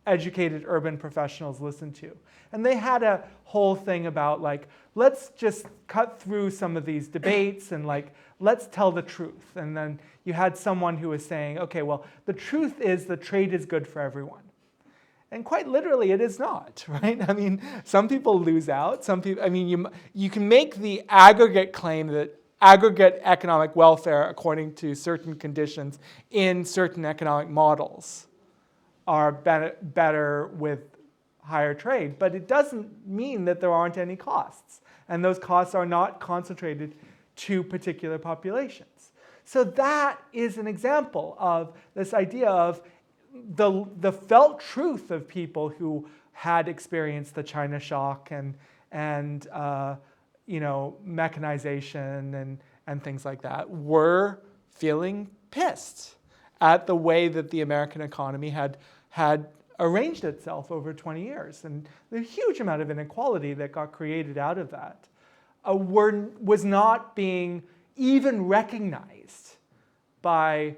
educated urban professionals listen to. And they had a whole thing about let's just cut through some of these debates and let's tell the truth. And then you had someone who was saying, okay, well, the truth is that trade is good for everyone. And quite literally, it is not, right? I mean, some people lose out. Some people, you can make the aggregate claim that aggregate economic welfare, according to certain conditions in certain economic models, are better with higher trade, but it doesn't mean that there aren't any costs, and those costs are not concentrated to particular populations. So that is an example of this idea of the felt truth of people who had experienced the China shock and mechanization and things like that were feeling pissed at the way that the American economy had arranged itself over 20 years. And the huge amount of inequality that got created out of that was not being even recognized by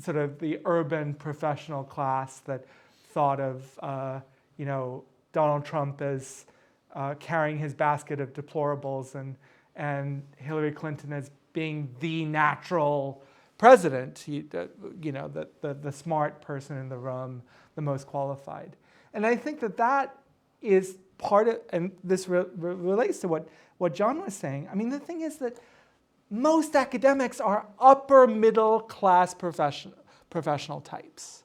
sort of the urban professional class that thought of Donald Trump as carrying his basket of deplorables and Hillary Clinton as being the natural president, the smart person in the room, the most qualified. And I think that is part of, and this relates to what John was saying. I mean, the thing is that most academics are upper middle class professional types.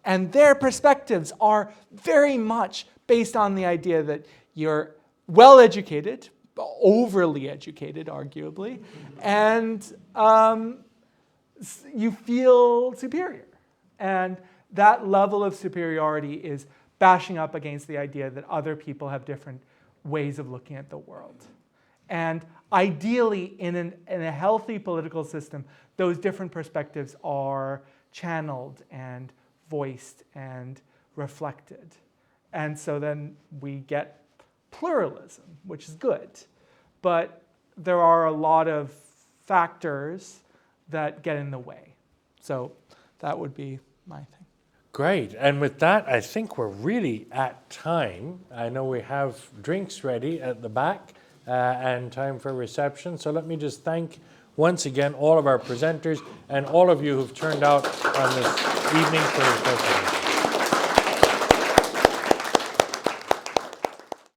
And their perspectives are very much based on the idea that you're well-educated, overly educated, arguably, and you feel superior. And that level of superiority is bashing up against the idea that other people have different ways of looking at the world. And ideally, in a healthy political system, those different perspectives are channeled and voiced and reflected. And so then we get pluralism, which is good. But there are a lot of factors that get in the way. So that would be my thing. Great. And with that, I think we're really at time. I know we have drinks ready at the back and time for reception. So let me just thank once again all of our presenters and all of you who've turned out on this evening for your presentation.